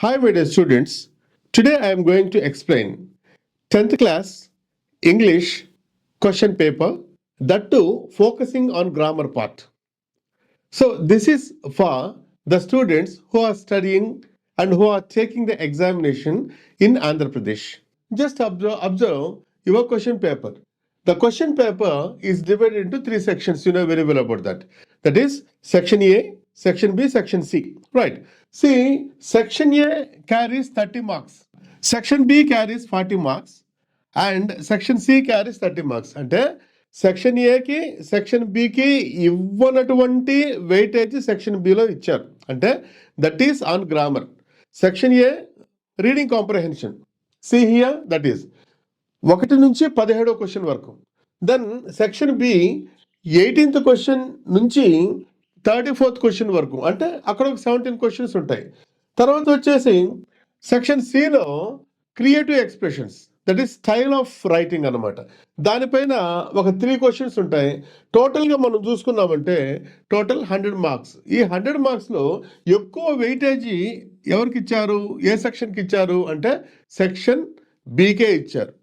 Hi, my dear students. Today I am going to explain 10th class English question paper, that too focusing on grammar part. So, this is for the students who are studying and who are taking the examination in Andhra Pradesh. Just observe your question paper. The question paper is divided into three sections. You know very well about that. That is section A, section B, section C. Right. See, section A carries 30 marks. Section B carries 40 marks. And section C carries 30 marks. అంటే section ఏకి section బికి ఇవ్వనటువంటి weightage section బిలో ఇచ్చారు. అంటే that is on grammar. Section A reading comprehension. See here that is 1 నుంచి 17వ question వరకు. Then section B 18th question నుంచి 34th క్వశ్చన్ వరకు. అంటే అక్కడ ఒక 17 క్వశ్చన్స్ ఉంటాయి. తర్వాత వచ్చేసి సెక్షన్ సిలో creative expressions, that is style of writing అనమాట. దానిపైన ఒక 3 క్వశ్చన్స్ ఉంటాయి. టోటల్గా మనం చూసుకున్నామంటే టోటల్ 100 మార్క్స్. ఈ 100 మార్క్స్లో ఎక్కువ వెయిటేజీ ఎవరికి ఇచ్చారు, ఏ సెక్షన్కి ఇచ్చారు అంటే సెక్షన్ బీకే ఇచ్చారు.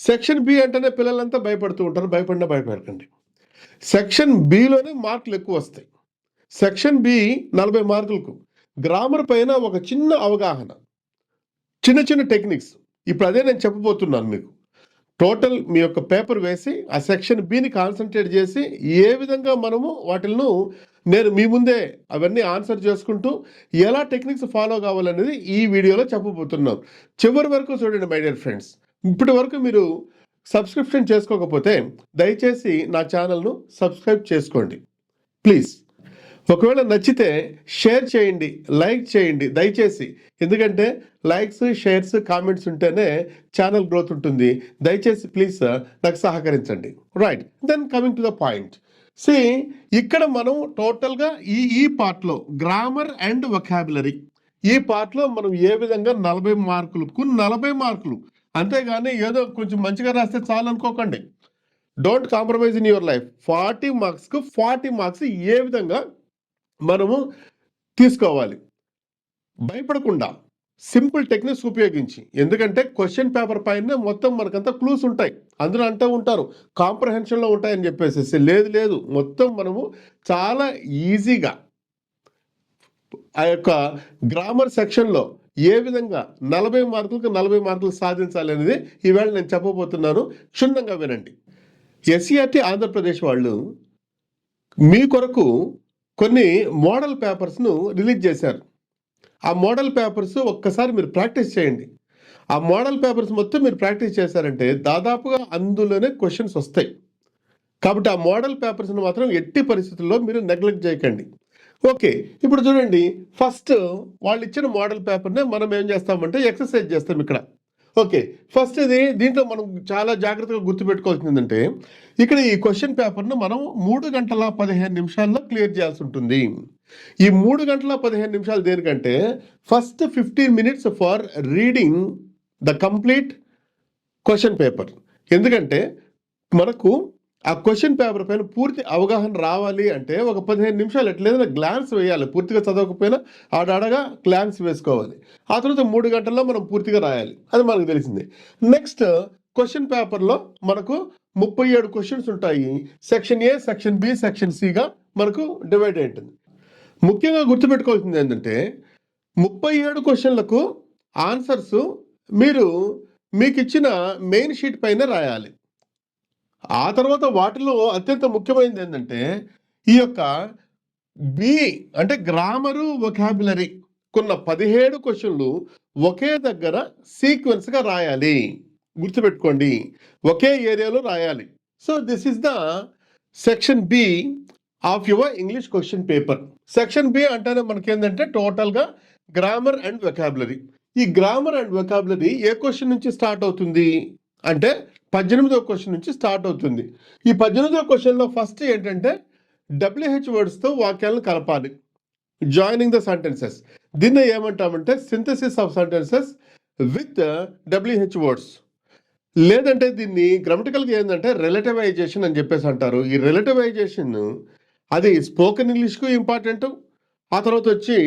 సెక్షన్ బి అంటేనే పిల్లలంతా భయపడుతూ ఉంటారు. భయపడకండి. సెక్షన్ బిలోనే మార్కులు ఎక్కువ వస్తాయి. సెక్షన్ బి 40 మార్కులకు. గ్రామర్ పైన ఒక చిన్న అవగాహన, చిన్న టెక్నిక్స్, ఇప్పుడు అదే నేను చెప్పబోతున్నాను మీకు. టోటల్ మీ యొక్క పేపర్ వేసి ఆ సెక్షన్ బిని కాన్సన్ట్రేట్ చేసి ఏ విధంగా మనము వాటిని నేను మీ ముందే అవన్నీ ఆన్సర్ చేసుకుంటూ ఎలా టెక్నిక్స్ ఫాలో కావాలనేది ఈ వీడియోలో చెప్పబోతున్నాను. చివరి వరకు చూడండి మై డియర్ ఫ్రెండ్స్. ఇప్పటి వరకు మీరు సబ్స్క్రిప్షన్ చేసుకోకపోతే దయచేసి నా ఛానల్ను సబ్స్క్రైబ్ చేసుకోండి ప్లీజ్. ఒకవేళ నచ్చితే షేర్ చేయండి, లైక్ చేయండి దయచేసి. ఎందుకంటే లైక్స్, షేర్స్, కామెంట్స్ ఉంటేనే ఛానల్ గ్రోత్ ఉంటుంది. దయచేసి ప్లీజ్ నాకు సహకరించండి. Right, then coming to the point. See, ఇక్కడ మనం టోటల్గా ఈ పార్ట్లో గ్రామర్ అండ్ వొకాబులరీ, ఈ పార్ట్లో మనం ఏ విధంగా 40 మార్కులకు 40 మార్కులు, అంతేగాని ఏదో కొంచెం మంచిగా రాస్తే చాలు అనుకోకండి. Don't compromise in your life. 40 మార్క్స్కు 40 మార్క్స్ ఏ విధంగా మనము తీసుకోవాలి భయపడకుండా, సింపుల్ టెక్నిక్స్ ఉపయోగించి. ఎందుకంటే క్వశ్చన్ పేపర్ పైన మొత్తం మనకంతా క్లూస్ ఉంటాయి. అందులో అంటూ ఉంటారు కాంప్రహెన్షన్లో ఉంటాయని చెప్పేసి. లేదు, మొత్తం మనము చాలా ఈజీగా ఆ యొక్క గ్రామర్ సెక్షన్లో ఏ విధంగా 40 మార్కులకు 40 మార్కులు సాధించాలి అనేది ఈవేళ నేను చెప్పబోతున్నాను. క్షుణ్ణంగా వినండి. ఎస్సీఆర్టీ ఆంధ్రప్రదేశ్ వాళ్ళు మీ కొరకు కొన్ని మోడల్ పేపర్స్ను రిలీజ్ చేశారు. ఆ మోడల్ పేపర్స్ ఒక్కసారి మీరు ప్రాక్టీస్ చేయండి. ఆ మోడల్ పేపర్స్ మొత్తం మీరు ప్రాక్టీస్ చేశారంటే దాదాపుగా అందులోనే క్వశ్చన్స్ వస్తాయి. కాబట్టి ఆ మోడల్ పేపర్స్ని మాత్రం ఎట్టి పరిస్థితుల్లో మీరు నెగ్లెక్ట్ చేయకండి. ఓకే, ఇప్పుడు చూడండి, ఫస్ట్ వాళ్ళు ఇచ్చిన మోడల్ పేపర్నే మనం ఏం చేస్తామంటే ఎక్సర్సైజ్ చేస్తాం ఇక్కడ. ఓకే, ఫస్ట్ దీంట్లో మనం చాలా జాగ్రత్తగా గుర్తుపెట్టుకోవాల్సింది ఏంటంటే, ఇక్కడ ఈ క్వశ్చన్ పేపర్ను మనం 3 గంటల 15 నిమిషాల్లో క్లియర్ చేయాల్సి ఉంటుంది. ఈ 3 గంటల 15 నిమిషాలు దేనికంటే, first 15 minutes for reading the complete question paper. ఎందుకంటే మనకు ఆ క్వశ్చన్ పేపర్ పైన పూర్తి అవగాహన రావాలి అంటే ఒక 15 నిమిషాలు ఎట్లేదైనా గ్లాన్స్ వేయాలి. పూర్తిగా చదవకపోయినా ఆడాడగా గ్లాన్స్ వేసుకోవాలి. ఆ తర్వాత 3 గంటల్లో మనం పూర్తిగా రాయాలి. అది మనకు తెలిసింది. నెక్స్ట్ క్వశ్చన్ పేపర్లో మనకు 37 క్వశ్చన్స్ ఉంటాయి. Section A, section B, section సిగా మనకు డివైడ్ అయి ఉంటుంది. ముఖ్యంగా గుర్తుపెట్టుకోవాల్సింది ఏంటంటే 37 క్వశ్చన్లకు ఆన్సర్స్ మీరు మీకు ఇచ్చిన మెయిన్ షీట్ పైన రాయాలి. ఆ తర్వాత వాటిలో అత్యంత ముఖ్యమైనది ఏంటంటే ఈ యొక్క బి అంటే గ్రామరు, వొకాబులరీ కొన్న 17 క్వశ్చన్లు ఒకే దగ్గర సీక్వెన్స్గా రాయాలి. గుర్తుపెట్టుకోండి, ఒకే ఏరియాలో రాయాలి. So this is the section B of your English question paper. Section B అంటేనే మనకేంటంటే టోటల్గా గ్రామర్ అండ్ వొకాబులరీ. ఈ గ్రామర్ అండ్ వొకాబులరీ ఏ క్వశ్చన్ నుంచి స్టార్ట్ అవుతుంది అంటే 18వ క్వశ్చన్ నుంచి స్టార్ట్ అవుతుంది. ఈ 18వ క్వశ్చన్లో ఫస్ట్ ఏంటంటే WH వర్డ్స్తో వాక్యాలను కలపాలి. Joining the sentences. దీన్ని ఏమంటామంటే synthesis of sentences with WH words. లేదంటే దీన్ని గ్రామటికల్గా ఏంటంటే రిలేటివైజేషన్ అని చెప్పేసి అంటారు. ఈ రిలేటివైజేషన్ అది స్పోకెన్ ఇంగ్లీష్కు ఇంపార్టెంట్, ఆ తర్వాత వచ్చి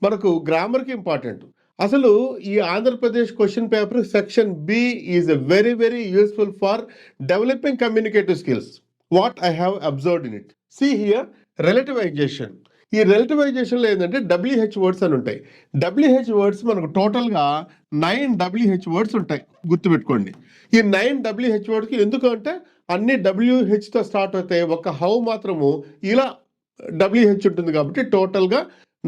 మనకు గ్రామర్కి ఇంపార్టెంట్. అసలు ఈ Andhra Pradesh question paper section B is very very useful for developing communicative skills. What I have observed in it. See here relativisation. ఈ రిలేటివైజేషన్లో ఏంటంటే WH వర్డ్స్ అని ఉంటాయి. WH వర్డ్స్ మనకు టోటల్గా 9 WH వర్డ్స్ ఉంటాయి, గుర్తుపెట్టుకోండి. ఈ 9 WH వర్డ్స్కి ఎందుకంటే అన్ని WHతో స్టార్ట్ అవుతాయి, ఒక హౌ మాత్రము ఇలా WH ఉంటుంది కాబట్టి టోటల్గా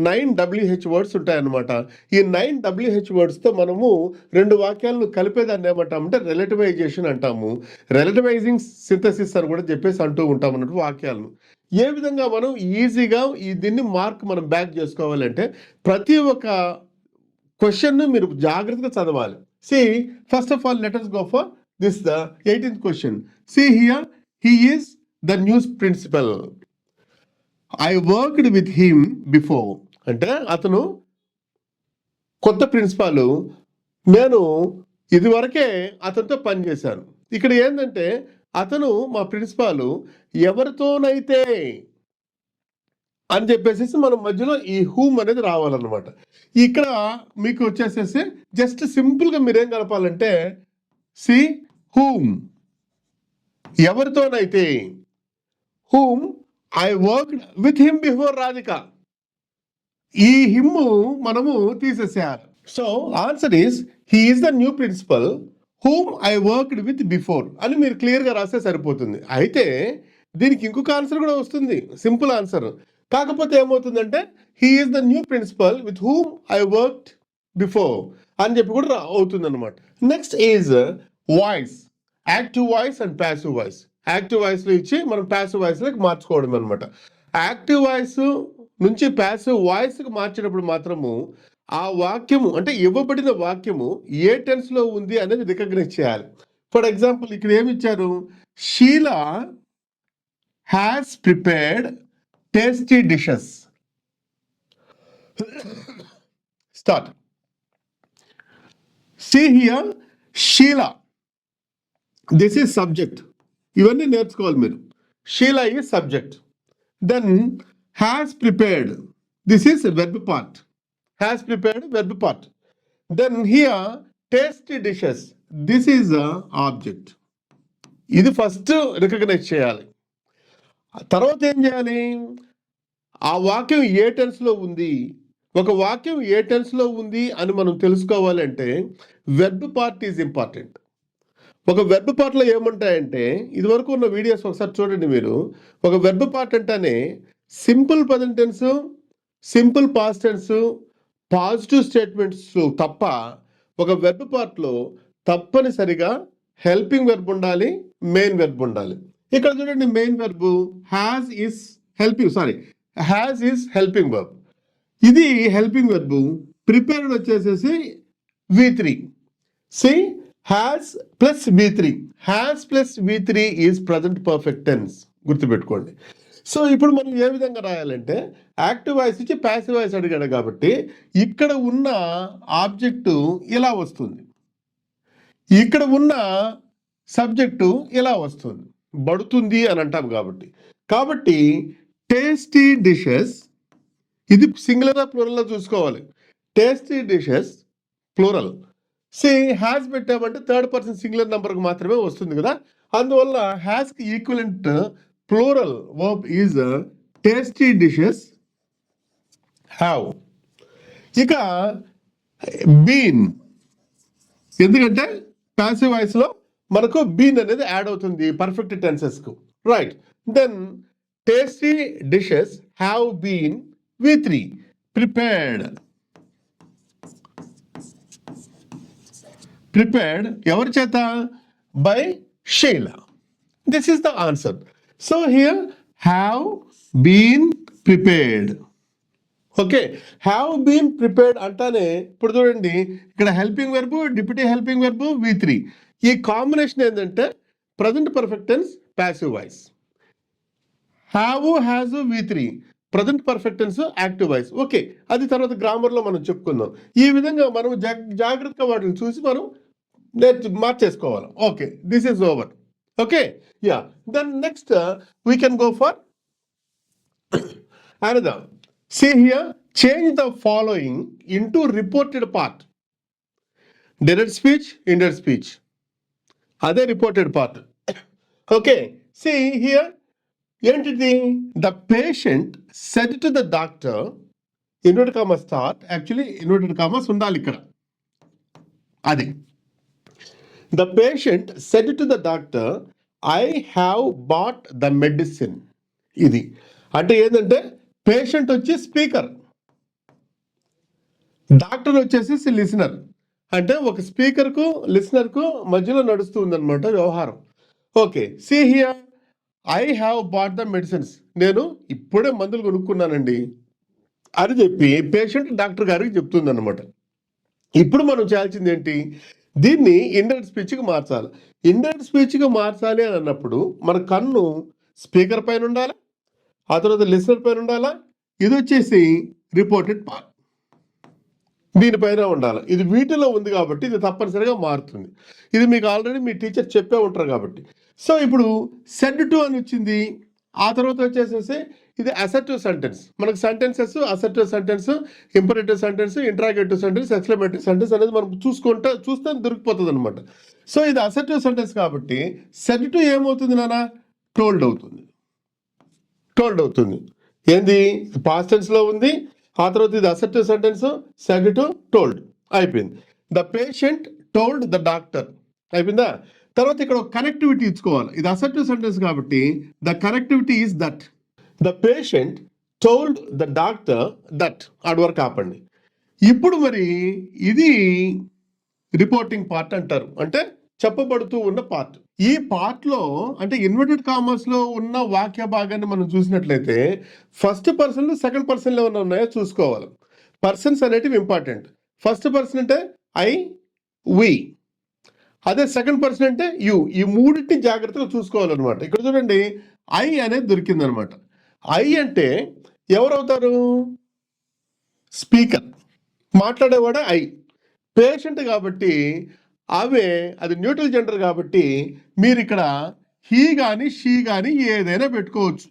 9 WH వర్డ్స్ ఉంటాయన్నమాట. ఈ 9 WH వర్డ్స్తో మనము 2 వాక్యాలను కలిపేదాన్ని ఏమంటామంటే రిలేటివైజేషన్ అంటాము. రిలేటివైజింగ్ సింథసిస్ అని కూడా చెప్పేసి అంటూ ఉంటాం అన్నట్టు వాక్యాలను. ఏ విధంగా మనం ఈజీగా దీన్ని మార్క్ మనం బ్యాక్ చేసుకోవాలంటే ప్రతి ఒక్క క్వశ్చన్ను మీరు జాగ్రత్తగా చదవాలి. See, first of all, let us go for this, the 18th question. See here, he is the news principal. I worked with him before. అంటే అతను కొత్త ప్రిన్సిపాల్, నేను ఇదివరకే అతనితో పనిచేశాను. ఇక్కడ ఏంటంటే అతను మా ప్రిన్సిపాల్ ఎవరితోనైతే అని చెప్పేసి మనం మధ్యలో ఈ హూమ్ అనేది రావాలన్నమాట. ఇక్కడ మీకు వచ్చేసేసి జస్ట్ సింపుల్గా మీరేం కలపాలంటే సి హూమ్, ఎవరితోనైతే, whom I worked with him before Radhika. ఈ హిమ్ మనము తీసేసేయాలి. So answer is he is the new principal whom I worked with before అని మీరు క్లియర్గా రాస్తే సరిపోతుంది. అయితే దీనికి ఇంకొక ఆన్సర్ కూడా వస్తుంది, సింపుల్ ఆన్సర్. కాకపోతే ఏమవుతుందంటే he is the new principal with whom I worked before అని చెప్పి కూడా అవుతుంది అనమాట. Next is voice, active voice and passive voice. Active వాయిస్లో ఇచ్చి మనం ప్యాసివ్ వాయిస్లోకి మార్చుకోవడం అనమాట. యాక్టివ్ వాయిస్ నుంచి ప్యాసివ్ వాయిస్కి మార్చినప్పుడు మాత్రము ఆ వాక్యము అంటే ఇవ్వబడిన వాక్యము ఏ టెన్స్లో ఉంది అనేది రికగ్నైజ్ చేయాలి. ఫర్ ఎగ్జాంపుల్ ఇక్కడ ఏమి ఇచ్చారు, Sheela has prepared tasty dishes. Start. See here, Sheila. This is subject. ఇవన్నీ నేర్చుకోవాలి మీరు. Sheila is subject. Then has prepared. This is verb part. Has prepared verb part. Then here tasty dishes. This is a object. ఇది first recognise చేయాలి. తర్వాత ఏం చేయాలి, ఆ వాక్యం ఏ టెన్స్లో ఉంది, ఒక వాక్యం ఏ టెన్స్లో ఉంది అని మనం తెలుసుకోవాలంటే వెర్బ్ పార్ట్ ఈజ్ ఇంపార్టెంట్. ఒక వెర్బ్ పార్ట్లో ఏముంటాయంటే ఇదివరకు ఉన్న వీడియోస్ ఒకసారి చూడండి మీరు. ఒక వెర్బ్ పార్ట్ అంటేనే simple present tense, simple past tense, positive statements తప్ప ఒక వెర్బ్ పార్ట్లో తప్పనిసరిగా హెల్పింగ్ వెర్బ్ ఉండాలి, మెయిన్ వెర్బ్ ఉండాలి. ఇక్కడ చూడండి main verb has is helping, has is helping verb. ఇది హెల్పింగ్ వెర్బ్. ప్రిపేర్డ్ వచ్చేసేసి V3. See has plus V3, has plus V3 is present perfect tense, గుర్తుపెట్టుకోండి. సో ఇప్పుడు మనం ఏ విధంగా రాయాలంటే యాక్టివ్ వాయిస్ ఇచ్చి ప్యాసివ్ వాయిస్ అడిగాడు కాబట్టి ఇక్కడ ఉన్న ఆబ్జెక్టు ఇలా వస్తుంది, ఇక్కడ ఉన్న సబ్జెక్టు ఇలా వస్తుంది, బడుతుంది అని అంటాం కాబట్టి టేస్టీ డిషెస్ ఇది సింగులర్ ప్లూరల్లో చూసుకోవాలి. Tasty dishes plural. See has పెట్టామంటే థర్డ్ పర్సన్ సింగులర్ నెంబర్కి మాత్రమే వస్తుంది కదా, అందువల్ల హ్యాస్కి equivalent plural verb is tasty dishes have. ఇక బీన్, ఎందుకంటే ప్యాసివ్ వాయిస్లో మనకు బీన్ అనేది యాడ్ అవుతుంది పర్ఫెక్ట్ టెన్సెస్కు, right. Then tasty dishes have been V3 prepared. Prepared ఎవరి చేత, by Sheela. This is the answer. So here have been prepared. Okay, have been prepared అంటానే ఇప్పుడు చూడండి ఇక్కడ helping verb, deputy helping verb V3. ఈ combination ఏంటంటే present perfect tense passive voice, have has V3, present perfect tense active voice. Okay, అది తర్వాత గ్రామర్లో మనం చెప్పుకుందాం. ఈ విధంగా మనం జాగ్రత్తగా వాటిని చూసి మనం మార్చేసుకోవాలి. Okay, this is over. Okay, yeah. Then next we can go for another. See here, change the following into reported part. Direct speech, indirect speech, అదే reported part. Okay, see here ఏంటిది? The patient said to the doctor, inverted commas start, actually inverted commas ఉండాలి ఇక్కడ. అది the patient said to the doctor, I have bought the medicine. ఇది అంటే ఏంటంటే patient వచ్చి speaker, doctor వచ్చేసి listener. అంటే ఒక స్పీకర్కు లిసనర్కు మధ్యలో నడుస్తూ ఉందన్నమాట వ్యవహారం. Okay, see here I have bought the medicines, నేను ఇప్పుడే మందులు కొనుక్కున్నానండి అని చెప్పి పేషెంట్ డాక్టర్ గారికి చెప్తుంది అనమాట. ఇప్పుడు మనం చేయాల్సింది ఏంటి? దీన్ని ఇండైరెక్ట్ స్పీచ్కి మార్చాలి. ఇండైరెక్ట్ స్పీచ్కి మార్చాలి అని అన్నప్పుడు మన కన్ను స్పీకర్ పైన ఉండాలా, ఆ తర్వాత లిసనర్ పైన ఉండాలా, ఇది వచ్చేసి రిపోర్టెడ్ పార్ట్ దీనిపైన ఉండాలి. ఇది వీటిలో ఉంది కాబట్టి ఇది తప్పనిసరిగా మారుతుంది. ఇది మీకు ఆల్రెడీ మీ టీచర్ చెప్పే ఉంటారు కాబట్టి. సో ఇప్పుడు సెడ్ టు అని వచ్చింది, ఆ తర్వాత వచ్చేసేసి ఇది అసర్టివ్ సెంటెన్స్. మనకు sentences assertive sentence, imperative sentence, interrogative sentence, exclamative sentence అనేది మనం చూస్తే దొరికిపోతుంది అనమాట. సో ఇది అసర్టివ్ సెంటెన్స్ కాబట్టి సెడ్ టు ఏమవుతుంది నాన్న? టోల్డ్ అవుతుంది. టోల్డ్ అవుతుంది. ఏంది? పాస్ట్ టెన్స్లో ఉంది, ఆ తర్వాత ఇది assertive sentence, said to told అయిపోయింది. The patient told the doctor అయిపోయిందా? తర్వాత ఇక్కడ ఒక కనెక్టివిటీ ఇచ్చుకోవాలి. ఇది అసర్టివ్ సెంటెన్స్ కాబట్టి the connectivity is that. The patient told the doctor that, ఆడి వరకు ఆపండి. ఇప్పుడు మరి ఇది రిపోర్టింగ్ పార్ట్ అంటారు, అంటే చెప్పబడుతూ ఉన్న పార్ట్. ఈ పార్ట్లో అంటే ఇన్వర్టెడ్ కామర్స్ లో ఉన్న వాక్య భాగాన్ని మనం చూసినట్లయితే ఫస్ట్ పర్సన్, సెకండ్ పర్సన్ లో ఉన్నాయో చూసుకోవాలి. పర్సన్స్ అనేటివి ఇంపార్టెంట్. ఫస్ట్ పర్సన్ అంటే ఐ, వి, అదే సెకండ్ పర్సన్ అంటే యు. ఈ మూడింటిని జాగ్రత్తగా చూసుకోవాలన్నమాట. ఇక్కడ చూడండి, ఐ అనేది దొరికిందనమాట. ఐ అంటే ఎవరవుతారు? స్పీకర్, మాట్లాడేవాడే ఐ. పేషెంట్ కాబట్టి అవే, అది న్యూట్రల్ జెండర్ కాబట్టి మీరు ఇక్కడ హీ కానీ షీ కానీ ఏదైనా పెట్టుకోవచ్చు.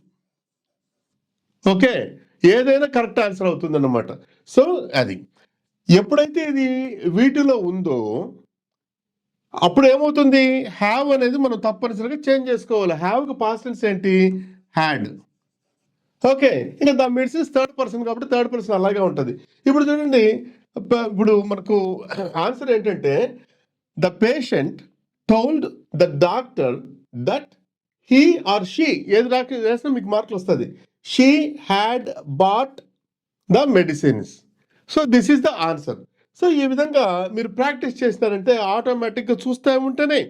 ఓకే, ఏదైనా కరెక్ట్ ఆన్సర్ అవుతుంది అన్నమాట. సో అది ఎప్పుడైతే ఇది వీటిలో ఉందో అప్పుడు ఏమవుతుంది? హ్యావ్ అనేది మనం తప్పనిసరిగా చేంజ్ చేసుకోవాలి. హ్యావ్కి పాస్ట్ టెన్స్ ఏంటి? హ్యాడ్. ఓకే, ఇంకా ద మెడిసిన్స్ థర్డ్ పర్సన్ కాబట్టి థర్డ్ పర్సన్ అలాగే ఉంటుంది. ఇప్పుడు చూడండి, ఇప్పుడు మనకు ఆన్సర్ ఏంటంటే the patient told the doctor that he or she, ఏది రాసినా మీకు మార్కులు వస్తుంది. She had bat the medicines. So this is the answer. So ఈ విధంగా మీరు ప్రాక్టీస్ చేస్తారంటే ఆటోమేటిక్గా చూస్తూ ఉంటేనే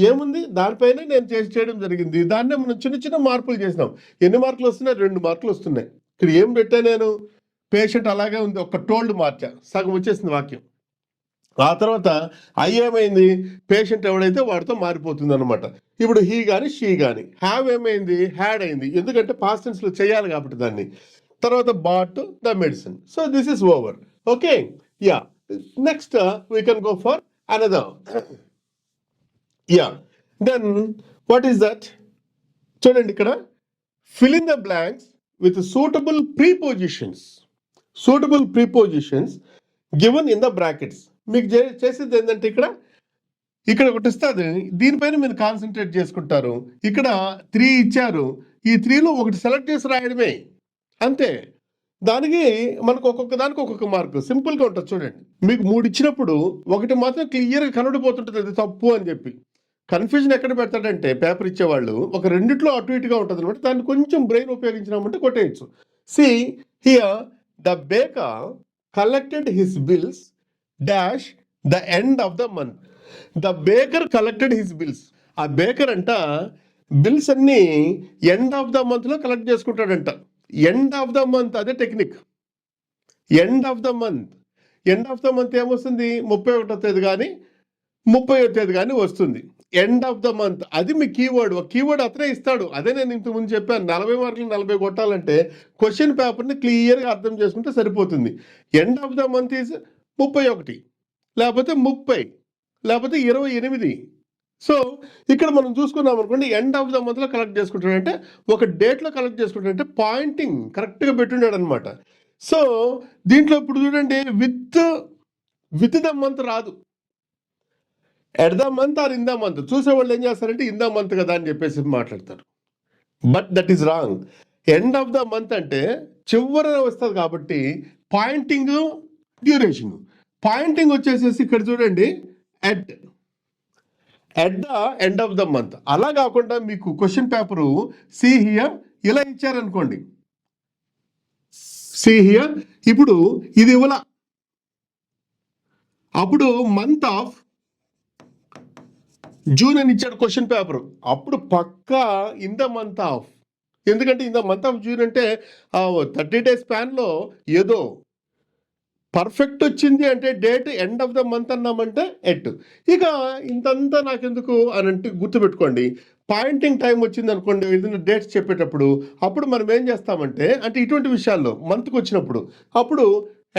ఏముంది దానిపైన నేను చేయడం జరిగింది. దాన్నే మనం చిన్న చిన్న మార్పులు చేసినాం. ఎన్ని మార్కులు వస్తున్నాయి? 2 మార్కులు వస్తున్నాయి. ఇక్కడ ఏం పెట్టా నేను? పేషెంట్ అలాగే ఉంది, ఒక టోల్డ్ మార్చా, సగం వచ్చేసింది వాక్యం. ఆ తర్వాత ఐ ఏమైంది? పేషెంట్ ఎవడైతే వాడితో మారిపోతుంది అనమాట. ఇప్పుడు హీ కానీ షీ కానీ. హ్యావ్ ఏమైంది? హ్యాడ్ అయింది, ఎందుకంటే పాస్ట్ టెన్స్లో చేయాలి కాబట్టి దాన్ని. తర్వాత bought the medicine. So this is over. Okay, yeah, next we can go for another. Yeah, then what is that? చూడండి ఇక్కడ, fill in the blanks with suitable prepositions. Suitable prepositions given in the brackets. మీకు చేసేది ఏంటంటే ఇక్కడ ఒకటి ఇస్తుంది, దీనిపైన మీరు కాన్సన్ట్రేట్ చేసుకుంటారు. ఇక్కడ 3 ఇచ్చారు, ఈ 3లో ఒకటి సెలెక్ట్ చేసి రాయడమే అంతే. దానికి మనకు ఒక్కొక్క దానికి ఒక్కొక్క మార్కు. సింపుల్గా ఉంటుంది. చూడండి, మీకు 3 ఇచ్చినప్పుడు ఒకటి మాత్రం క్లియర్గా కనబడిపోతుంటుంది అది తప్పు అని చెప్పి. కన్ఫ్యూజన్ ఎక్కడ పెడతాడంటే పేపర్ ఇచ్చేవాళ్ళు ఒక రెండిట్లో అటు ఇటుగా ఉంటుంది అనమాట. దాన్ని కొంచెం బ్రెయిన్ ఉపయోగించినామంటే కొట్టేయచ్చు. See here the baker collected his bills dash the end of the month. The baker collected his bills. ఆ బేకర్ అంట బిల్స్ అన్ని ఎండ్ ఆఫ్ ద మంత్లో కలెక్ట్ చేసుకుంటాడంట. ఎండ్ ఆఫ్ ద మంత్, అదే technique. End of the month. End of the month ఏమొస్తుంది? 31వ తేదీ కానీ 30వ తేదీ కానీ వస్తుంది. ఎండ్ ఆఫ్ ద మంత్, అది మీ కీవర్డ్. ఒక కీవర్డ్ అతనే ఇస్తాడు. అదే నేను ఇంతకుముందు చెప్పాను, 40 మార్కులు 40 కొట్టాలంటే క్వశ్చన్ పేపర్ని క్లియర్గా అర్థం చేసుకుంటే సరిపోతుంది. End of the month is 31, లేకపోతే 30, లేకపోతే 28. సో ఇక్కడ మనం చూసుకున్నాం అనుకోండి, ఎండ్ ఆఫ్ ద మంత్లో కలెక్ట్ చేసుకుంటాడంటే ఒక డేట్లో కలెక్ట్ చేసుకుంటాడంటే పాయింటింగ్ కరెక్ట్గా పెట్టున్నాడు అనమాట. సో దీంట్లో ఇప్పుడు చూడండి, విత్ ద మంత్ రాదు. At the month or in the month. చూసేవాళ్ళు ఏం చేస్తారంటే ఇన్ ద మంత్ కదా అని చెప్పేసి మాట్లాడతారు. But that is wrong. End of the month అంటే చివరన వస్తుంది కాబట్టి పాయింటింగ్ డ్యూరేషన్. పాయింటింగ్ వచ్చేసేసి ఇక్కడ చూడండి at the end of the month. అలా కాకుండా మీకు క్వశ్చన్ పేపరు సి హియర్ ఇలా ఇచ్చారనుకోండి, సి హియర్ ఇప్పుడు ఇది ఇవ్వాల, అప్పుడు మంత్ ఆఫ్ జూన్ అని ఇచ్చాడు క్వశ్చన్ పేపర్, అప్పుడు పక్కా ఇన్ ద మంత్ ఆఫ్. ఎందుకంటే in the month of June అంటే 30 days స్పాన్లో ఏదో పర్ఫెక్ట్ వచ్చింది అంటే date end of the month అన్నామంటే ఎట్. ఇక ఇంతంతా నాకెందుకు అని అంటే గుర్తుపెట్టుకోండి, పాయింటింగ్ టైం వచ్చింది అనుకోండి ఏదైనా డేట్స్ చెప్పేటప్పుడు, అప్పుడు మనం ఏం చేస్తామంటే అంటే ఇటువంటి విషయాల్లో మంత్కి వచ్చినప్పుడు అప్పుడు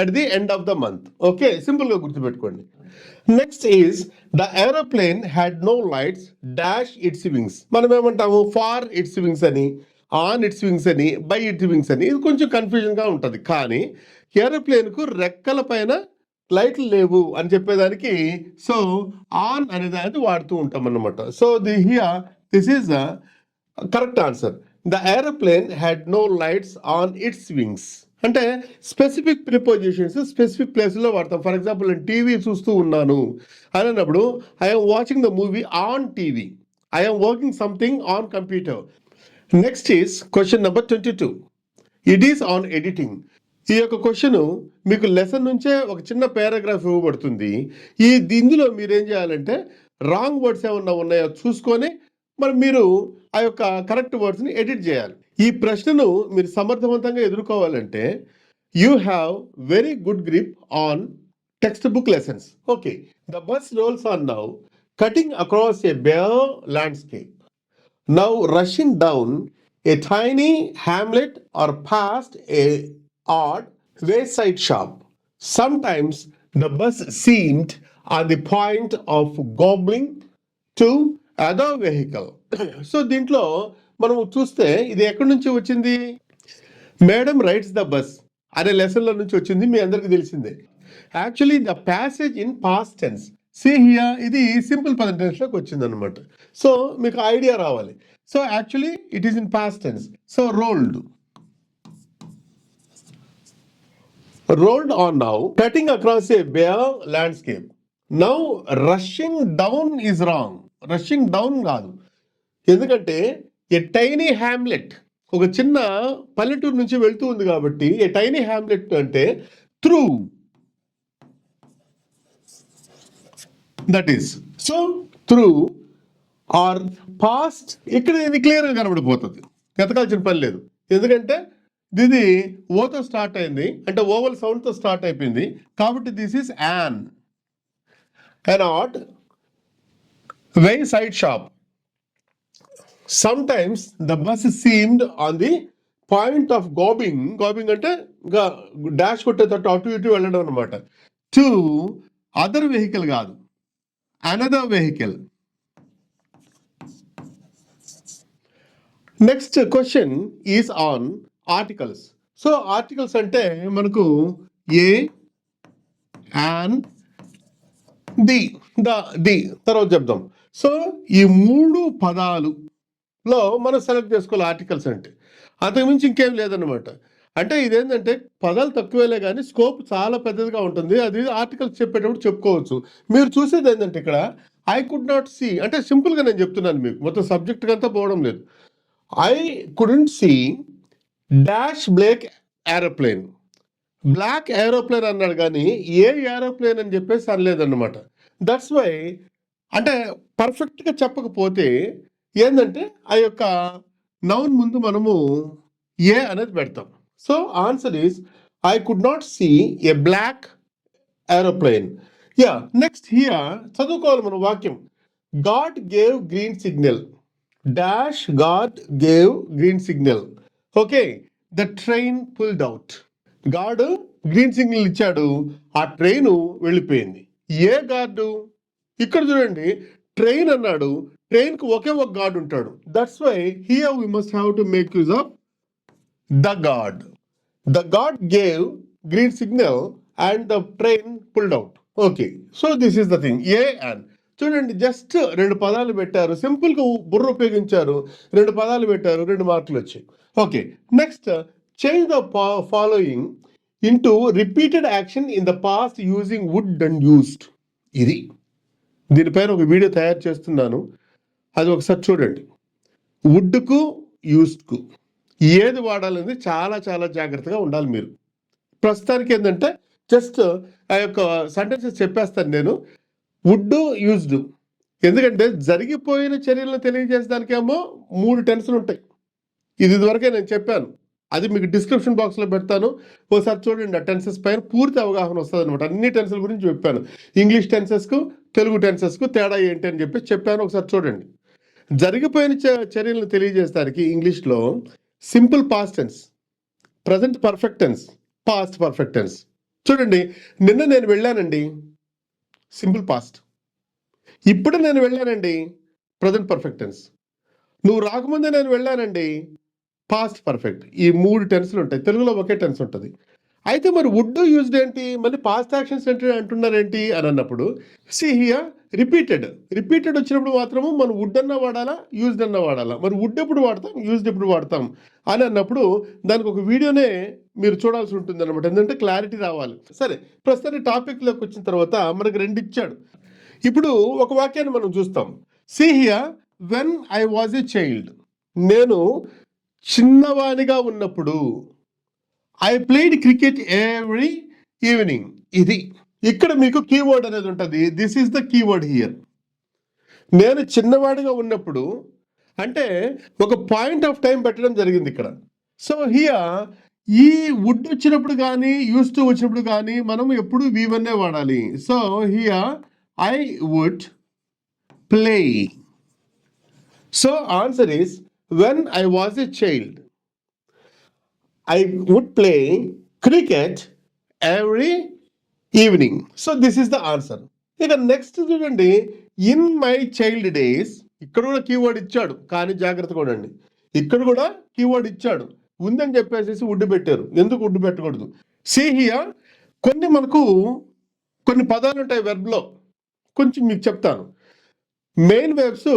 at the end of the month. Okay, సింపుల్గా గుర్తుపెట్టుకోండి. Next is the aeroplane had no lights dash its wings. మనం ఏమంటాము ఫార్ ఇట్స్ వింగ్స్ అని, ఆన్ ఇట్స్ వింగ్స్ అని, బై ఇట్స్ వింగ్స్ అని. ఇది కొంచెం కన్ఫ్యూజన్గా ఉంటుంది. కానీ ఏరోప్లేన్కు రెక్కల పైన లైట్లు లేవు అని చెప్పేదానికి సో ఆన్ అనే దాన్ని వాడుతూ ఉంటాం అన్నమాట. So this is the correct answer. The aeroplane had no lights on its wings అంటే స్పెసిఫిక్ ప్రిపోజిషన్స్ స్పెసిఫిక్ ప్లేస్లో వాడతాం. ఫర్ ఎగ్జాంపుల్ నేను టీవీ చూస్తూ ఉన్నాను అని అన్నప్పుడు I'm watching the movie on TV, I'm working something on computer. Next is question number 22. It is on editing. ఈ యొక్క క్వశ్చన్ మీకు లెసన్ నుంచే ఒక చిన్న పారాగ్రాఫ్ ఇవ్వబడుతుంది. ఇందులో మీరు ఏం చేయాలంటే రాంగ్ వర్డ్స్ ఏమన్నా ఉన్నాయో చూసుకొని మరి మీరు ఆ యొక్క కరెక్ట్ వర్డ్స్ని ఎడిట్ చేయాలి. ఈ ప్రశ్నను మీరు సమర్థవంతంగా ఎదుర్కోవాలంటే you have very good grip on textbook lessons. Okay, the bus rolls on now cutting across a bare landscape. Now rushing down a tiny hamlet or past a odd wayside shop. Sometimes the bus seemed on the point of gobbling to other vehicle. So దీంట్లో మనం చూస్తే ఇది ఎక్కడి నుంచి వచ్చింది? Madam rides the bus అనే లెసన్ల నుంచి వచ్చింది, మీ అందరికీ తెలిసిందే. Actually the passage in past tense. See here ఇది సింపుల్ ప్రజెంట్ టెన్స్లోకి వచ్చింది అనమాట. సో మీకు ఐడియా రావాలి. So actually it is in past tense. So rolled on now, cutting across a bare landscape. Now rushing down is wrong. Rushing down కాదు, ఎందుకంటే ఏ tiny hamlet ఒక చిన్న పల్లెటూరు నుంచి వెళ్తూ ఉంది కాబట్టి ఏ టైనీ హ్యామ్లెట్ అంటే through, that is so through or past. ఇక్కడ ఇది క్లియర్గా కనబడిపోతుంది, ఎతకాల్సిన పని లేదు. ఎందుకంటే ఇది ఓతో స్టార్ట్ అయింది అంటే ఓవల్ సౌండ్తో స్టార్ట్ అయిపోయింది కాబట్టి this is an odd wayside shop. Sometimes the bus seemed on the point of gobbling అంటే డాష్ కొట్టేటట్టు అటు ఇటు వెళ్ళడం అనమాట. టు అదర్ వెహికల్ కాదు, another vehicle. Next question is on articles. So articles అంటే మనకు ఏ, అండ్, ది తర్వాత చెప్దాం. సో ఈ 3 పదాలులో మనం సెలెక్ట్ చేసుకోవాలి ఆర్టికల్స్ అంటే. అంతకుమించి ఇంకేం లేదనమాట. అంటే ఇదేంటంటే పదాలు తక్కువేలే కానీ స్కోప్ చాలా పెద్దదిగా ఉంటుంది. అది ఆర్టికల్స్ చెప్పేటప్పుడు చెప్పుకోవచ్చు. మీరు చూసేది ఏంటంటే ఇక్కడ ఐ కుడ్ నాట్ సీ అంటే సింపుల్గా నేను చెప్తున్నాను మీకు, మొత్తం సబ్జెక్ట్ అంతా పోవడం లేదు. I couldn't see dash black aeroplane అన్నాడు కానీ ఏ ఏరోప్లేన్ అని చెప్పేసి అనలేదన్నమాట. దట్స్ వై అంటే పర్ఫెక్ట్గా చెప్పకపోతే ఏంటంటే ఆ యొక్క నౌన్ ముందు మనము ఏ అనేది పెడతాం. So answer is I could not see a black aeroplane. Yeah, next here చదువుకోవాలి మనం వాక్యం. Guard gave green signal dash guard gave green signal. Okay, the train pulled out. Guard green signal ఇచ్చాడు, ఆ train వెళ్ళిపోయింది. ఏ guard? ఇక్కడ చూడండి, train అన్నాడు, ట్రైన్కి ఒకే ఒక గార్డ్ ఉంటాడు. That's why here we must have to make use of the guard. The guard gave green signal and the train pulled out. Okay, so this is the thing, A and. చూడండి, just 2 పదాలు పెట్టారు, సింపుల్గా బుర్ర ఉపయోగించారు, 2 పదాలు పెట్టారు, 2 మార్కులు వచ్చాయి. Okay, next change the following into repeated action in the past using wood and used. ఇది దీనిపైన ఒక వీడియో తయారు చేస్తున్నాను, అది ఒకసారి చూడండి. వుడ్కు యూస్డ్కు ఏది వాడాలనేది చాలా చాలా జాగ్రత్తగా ఉండాలి మీరు. ప్రస్తుతానికి ఏంటంటే జస్ట్ ఆ యొక్క సెంటెన్సెస్ చెప్పేస్తాను నేను. వుడ్, యూజ్డ్, ఎందుకంటే జరిగిపోయిన చర్యలను తెలియజేసడానికేమో 3 టెన్స్లు ఉంటాయి. ఇదివరకే నేను చెప్పాను, అది మీకు డిస్క్రిప్షన్ బాక్స్లో పెడతాను, ఒకసారి చూడండి. ఆ టెన్సెస్ పైన పూర్తి అవగాహన వస్తుంది అనమాట. అన్ని టెన్స్ల గురించి చెప్పాను, ఇంగ్లీష్ టెన్సెస్కు తెలుగు టెన్సెస్కు తేడా ఏంటి అని చెప్పాను, ఒకసారి చూడండి. జరిగిపోయిన చర్యలను తెలియజేయడానికి ఇంగ్లీష్లో simple past tense, present perfect tense, past perfect tense. చూడండి, నిన్న నేను వెళ్ళానండి, సింపుల్ పాస్ట్. ఇప్పుడు నేను వెళ్ళానండి, ప్రజెంట్ పర్ఫెక్ట్ టెన్స్. నువ్వు రాకముందే నేను వెళ్ళానండి, పాస్ట్ పర్ఫెక్ట్. ఈ 3 టెన్స్లు ఉంటాయి, తెలుగులో ఒకే టెన్స్ ఉంటుంది. అయితే మరి వుడ్ యూజ్డ్ ఏంటి, మళ్ళీ పాస్ట్ యాక్షన్స్ ఏంటి అంటున్నారేంటి అని అన్నప్పుడు, సి హియర్ రిపీటెడ్ వచ్చినప్పుడు మాత్రము మనం వుడ్ అన్నా వాడాలా, యూజ్డ్ అన్నా వాడాలా. మరి వుడ్ ఎప్పుడు వాడతాం, యూజ్డ్ ఎప్పుడు వాడతాం అని అన్నప్పుడు దానికి ఒక వీడియోనే మీరు చూడాల్సి ఉంటుంది అనమాట, ఎందుకంటే క్లారిటీ రావాలి. సరే, ప్రస్తుతానికి టాపిక్లోకి వచ్చిన తర్వాత మనకు 2 ఇచ్చాడు. ఇప్పుడు ఒక వాక్యాన్ని మనం చూస్తాం. See here when I was a child, నేను చిన్నవానిగా ఉన్నప్పుడు, I played cricket every evening. ఇది ఇక్కడ మీకు కీవర్డ్ అనేది ఉంటుంది. This is the keyword here. నేను చిన్నవాడిగా ఉన్నప్పుడు అంటే ఒక పాయింట్ ఆఫ్ టైం పెట్టడం జరిగింది ఇక్కడ. సో హియర్ ఈ వుడ్ వచ్చినప్పుడు కానీ యూస్ టు వచ్చినప్పుడు కానీ మనం ఎప్పుడు V1 వాడాలి. So here I would play. So answer is when I was a child, I would play cricket every evening. So this is the answer. ఇక నెక్స్ట్ చూడండి, ఇన్ మై చైల్డ్ డేస్. ఇక్కడ కూడా keyword ఇచ్చాడు, కానీ జాగ్రత్తగా ఉండండి. ఇక్కడ కూడా కీవర్డ్ ఇచ్చాడు, ఉందని చెప్పేసి వుడ్ పెట్టారు. ఎందుకు వుడ్ పెట్టకూడదు? సీ హియర్ మనకు కొన్ని పదాలు ఉంటాయి వెర్బ్లో, కొంచెం మీకు చెప్తాను. మెయిన్ వెర్బ్స్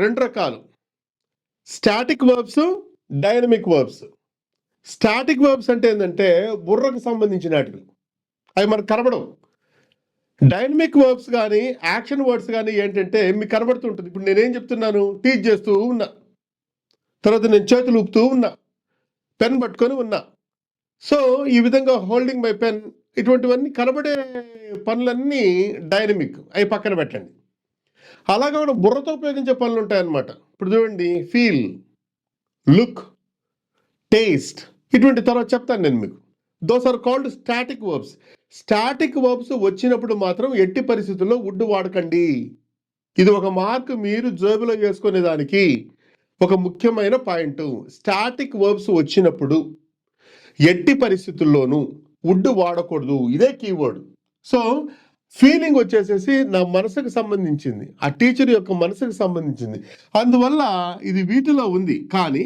2 రకాలు, static verbs, dynamic verbs. Static verbs అంటే ఏంటంటే బుర్రకు సంబంధించినటివి, అవి మనకు కనబడవు. డైనమిక్ వర్బ్స్ కానీ యాక్షన్ వర్డ్స్ కానీ ఏంటంటే మీకు కనబడుతుంటుంది. ఇప్పుడు నేనేం చెప్తున్నాను, టీచ్ చేస్తూ ఉన్నా, తర్వాత నేను చేతులు ఊపుతూ ఉన్నా, పెన్ పట్టుకొని ఉన్నా. సో ఈ విధంగా హోల్డింగ్ మై పెన్, ఇటువంటివన్నీ కనబడే పనులన్నీ డైనమిక్, అవి పక్కన పెట్టండి. అలాగే కూడా బుర్రతో ఉపయోగించే పనులు ఉంటాయన్నమాట. ఇప్పుడు చూడండి, ఫీల్, లుక్, టేస్ట్, ఇటువంటి తర్వాత చెప్తాను నేను మీకు. Those are called static verbs. Static verbs వచ్చినప్పుడు మాత్రం ఎట్టి పరిస్థితుల్లో వుడ్ వాడకండి. ఇది ఒక మార్క్ మీరు జేబులో వేసుకునే దానికి ఒక ముఖ్యమైన పాయింట్. స్టాటిక్ వర్బ్స్ వచ్చినప్పుడు ఎట్టి పరిస్థితుల్లోనూ వుడ్ వాడకూడదు, ఇదే కీవర్డ్. సో ఫీలింగ్ వచ్చేసేసి నా మనసుకు సంబంధించింది, ఆ టీచర్ యొక్క మనసుకు సంబంధించింది, అందువల్ల ఇది వీటిలో ఉంది. కానీ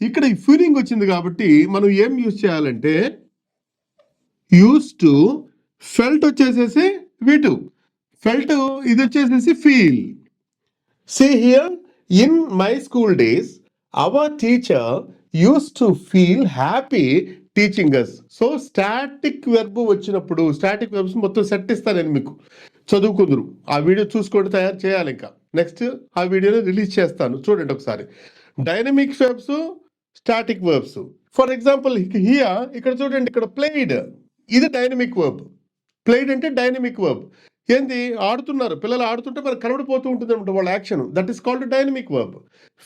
ఇక్కడ ఈ ఫీలింగ్ వచ్చింది కాబట్టి మనం ఏం యూజ్ చేయాలంటే, యూస్ టు, ఫెల్ట్ వచ్చేసేసి V2, ఫెల్ట్ ఇది వచ్చేసేసి feel. See here, in my school days our teacher use to feel happy teaching us. So static verb వచ్చినప్పుడు, స్టాటిక్ వెర్బ్స్ మొత్తం సెట్ ఇస్తాను నేను మీకు, చదువుకుందరు. ఆ వీడియో చూసుకొని తయారు చేయాలి. ఇంకా నెక్స్ట్ ఆ వీడియోని రిలీజ్ చేస్తాను, చూడండి ఒకసారి. Dynamic verbs, static verbs. For example here, ఇక్కడ చూడండి, ఇక్కడ ప్లేడ్, ఇది డైనమిక్ వర్బ్. ప్లేడ్ అంటే డైనమిక్ వర్బ్. ఏంది, ఆడుతున్నారు, పిల్లలు ఆడుతుంటే మనకు కనబడిపోతూ ఉంటుంది అనమాట వాళ్ళ action, that is called dynamic verb.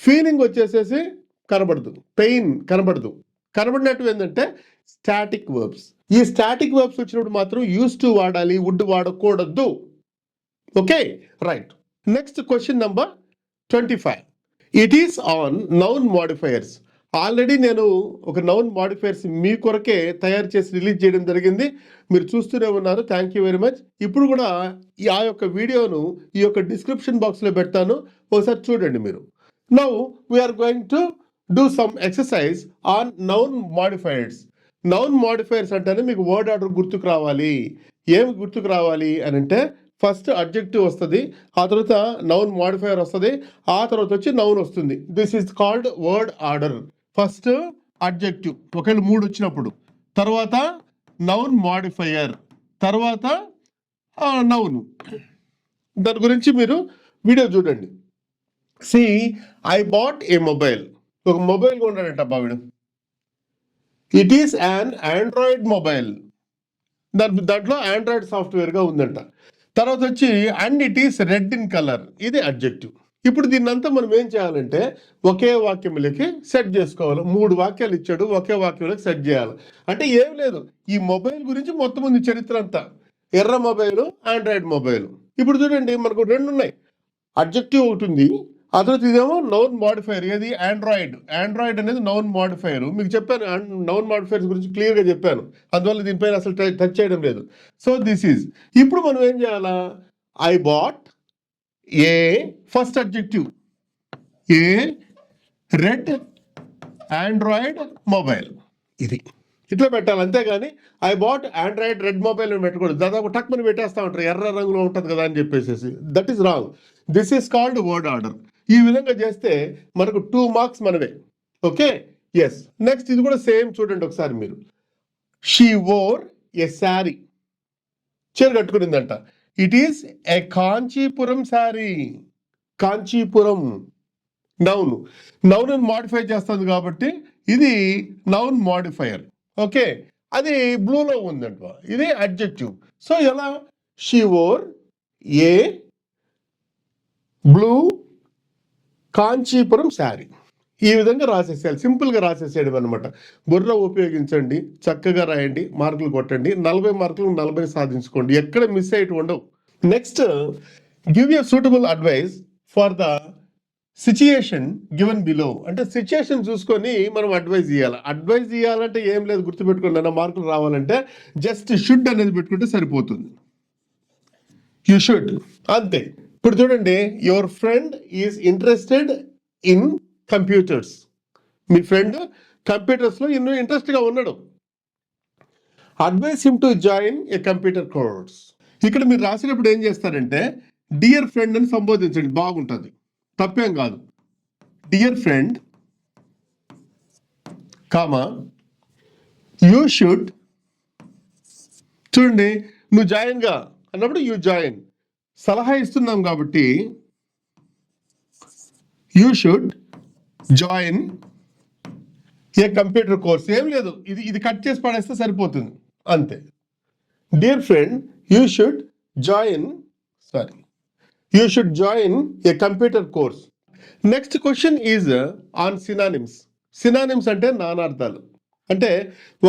Feeling వచ్చేసేసి కనబడదు, పెయిన్ కనబడదు. కనబడినట్టు ఏంటంటే స్టాటిక్ వర్బ్స్. ఈ స్టాటిక్ వర్బ్స్ వచ్చినప్పుడు మాత్రం యూస్ టు వాడాలి, వుడ్ వాడకూడదు. Okay, right. Next question number 25. It is on noun modifiers. Already నేను ఒక నౌన్ మోడిఫైయర్స్ మీ కొరకే తయారు చేసి రిలీజ్ చేయడం జరిగింది, మీరు చూస్తూనే ఉన్నారు. Thank you very much. ఇప్పుడు కూడా ఆ యొక్క వీడియోను ఈ యొక్క డిస్క్రిప్షన్ బాక్స్లో పెడతాను, ఒకసారి చూడండి మీరు. Now we are going to do some exercise on noun modifiers. Noun modifiers అంటేనే మీకు వర్డ్ ఆర్డర్ గుర్తుకు రావాలి. ఏమి గుర్తుకు రావాలి అని అంటే, ఫస్ట్ అడ్జెక్టివ్ వస్తుంది, ఆ తర్వాత నౌన్ మోడిఫైయర్ వస్తుంది, ఆ తర్వాత వచ్చి నౌన్ వస్తుంది. This is called word order. First adjective ఒకవేళ 3 వచ్చినప్పుడు, తర్వాత నౌన్ మోడిఫైయర్, తర్వాత నౌన్. దాని గురించి మీరు వీడియో చూడండి. See I bought a mobile. ఒక మొబైల్ కొన్నాడంట బావిడు. It is an Android mobile. దాంట్లో ఆండ్రాయిడ్ సాఫ్ట్వేర్గా ఉందంట. తర్వాత వచ్చి and it is red in colour. ఇది అడ్జెక్టివ్. ఇప్పుడు దీన్నంతా మనం ఏం చేయాలంటే ఒకే వాక్యంలోకి సెట్ చేసుకోవాలి. 3 వాక్యాలు ఇచ్చాడు, ఒకే వాక్యంలోకి సెట్ చేయాలి. అంటే ఏం లేదు, ఈ మొబైల్ గురించి మొత్తం ఉంది చరిత్ర అంతా. ఎర్ర మొబైల్, ఆండ్రాయిడ్ మొబైల్. ఇప్పుడు చూడండి, మనకు 2 ఉన్నాయి. అడ్జెక్టివ్ ఒకటి ఉంది, ఆ తర్వాత ఇదేమో నౌన్ మోడిఫైర్. ఏది? ఆండ్రాయిడ్. ఆండ్రాయిడ్ అనేది నౌన్ మోడిఫైర్. మీకు చెప్పాను నౌన్ మోడిఫైర్స్ గురించి క్లియర్గా చెప్పాను, అందువల్ల దీనిపైన అసలు టచ్ చేయడం లేదు. So this is. ఇప్పుడు మనం ఏం చేయాలా? I bought A first adjective, A red Android mobile. ఇది ఇట్లా పెట్టాలి, అంతేగాని I bought Android red mobile అని పెట్టకూడదు. దాదాపు టక్ మని పెట్టేస్తా ఉంటారు, ఎర్ర రంగులో ఉంటుంది కదా అని చెప్పేసి. That is wrong. This is called word order. ఈ విధంగా చేస్తే మనకు 2 మార్క్స్ మనవే. Okay, yes. నెక్స్ట్ ఇది కూడా సేమ్ చూడండి ఒకసారి మీరు. She wore a sari. చీర కట్టుకునిందంట. It is a Kanchipuram sari. Kanchipuram noun. Noun modify చేస్తుంది కాబట్టి ఇది నౌన్ మోడిఫైయర్. ఓకే, అది బ్లూలో ఉందంట, ఇది అడ్జెక్టివ్. సో ఎలా? She wore A blue Kanchipuram sari. ఈ విధంగా రాసేసేయాలి, సింపుల్గా రాసేసేయడం అనమాట. బుర్ర ఉపయోగించండి, చక్కగా రాయండి, మార్కులు కొట్టండి. 40 మార్కులు 40 సాధించుకోండి, ఎక్కడ మిస్ అయ్యేటి ఉండవు. Next, give a suitable advice for the situation given below. అంటే సిచ్యుయేషన్ చూసుకొని మనం అడ్వైజ్ ఇవ్వాలి. అడ్వైజ్ ఇవ్వాలంటే ఏం లేదు, గుర్తుపెట్టుకోండి. అన్న మార్కులు రావాలంటే జస్ట్ షుడ్ అనేది పెట్టుకుంటే సరిపోతుంది. యు షుడ్, అంతే. ఇప్పుడు చూడండి, your friend is interested in computers. మీ ఫ్రెండ్ కంప్యూటర్స్లో ఎన్నో ఇంట్రెస్ట్గా ఉన్నాడు. Advise him to join a computer course. ఇక్కడ మీరు రాసినప్పుడు ఏం చేస్తారంటే డియర్ ఫ్రెండ్ అని సంబోధించండి, బాగుంటుంది, తప్పేం కాదు. Dear friend comma you should. చూడండి, నువ్వు జాయిన్గా అన్నప్పుడు యూ జాయిన్. సలహా ఇస్తున్నాం కాబట్టి you should join a computer course. ఏం లేదు, ఇది కట్ చేసి పడేస్తే సరిపోతుంది, అంతే. Dear friend you should join a computer course. Next question is on synonyms. Synonyms అంటే నానార్థాలు. అంటే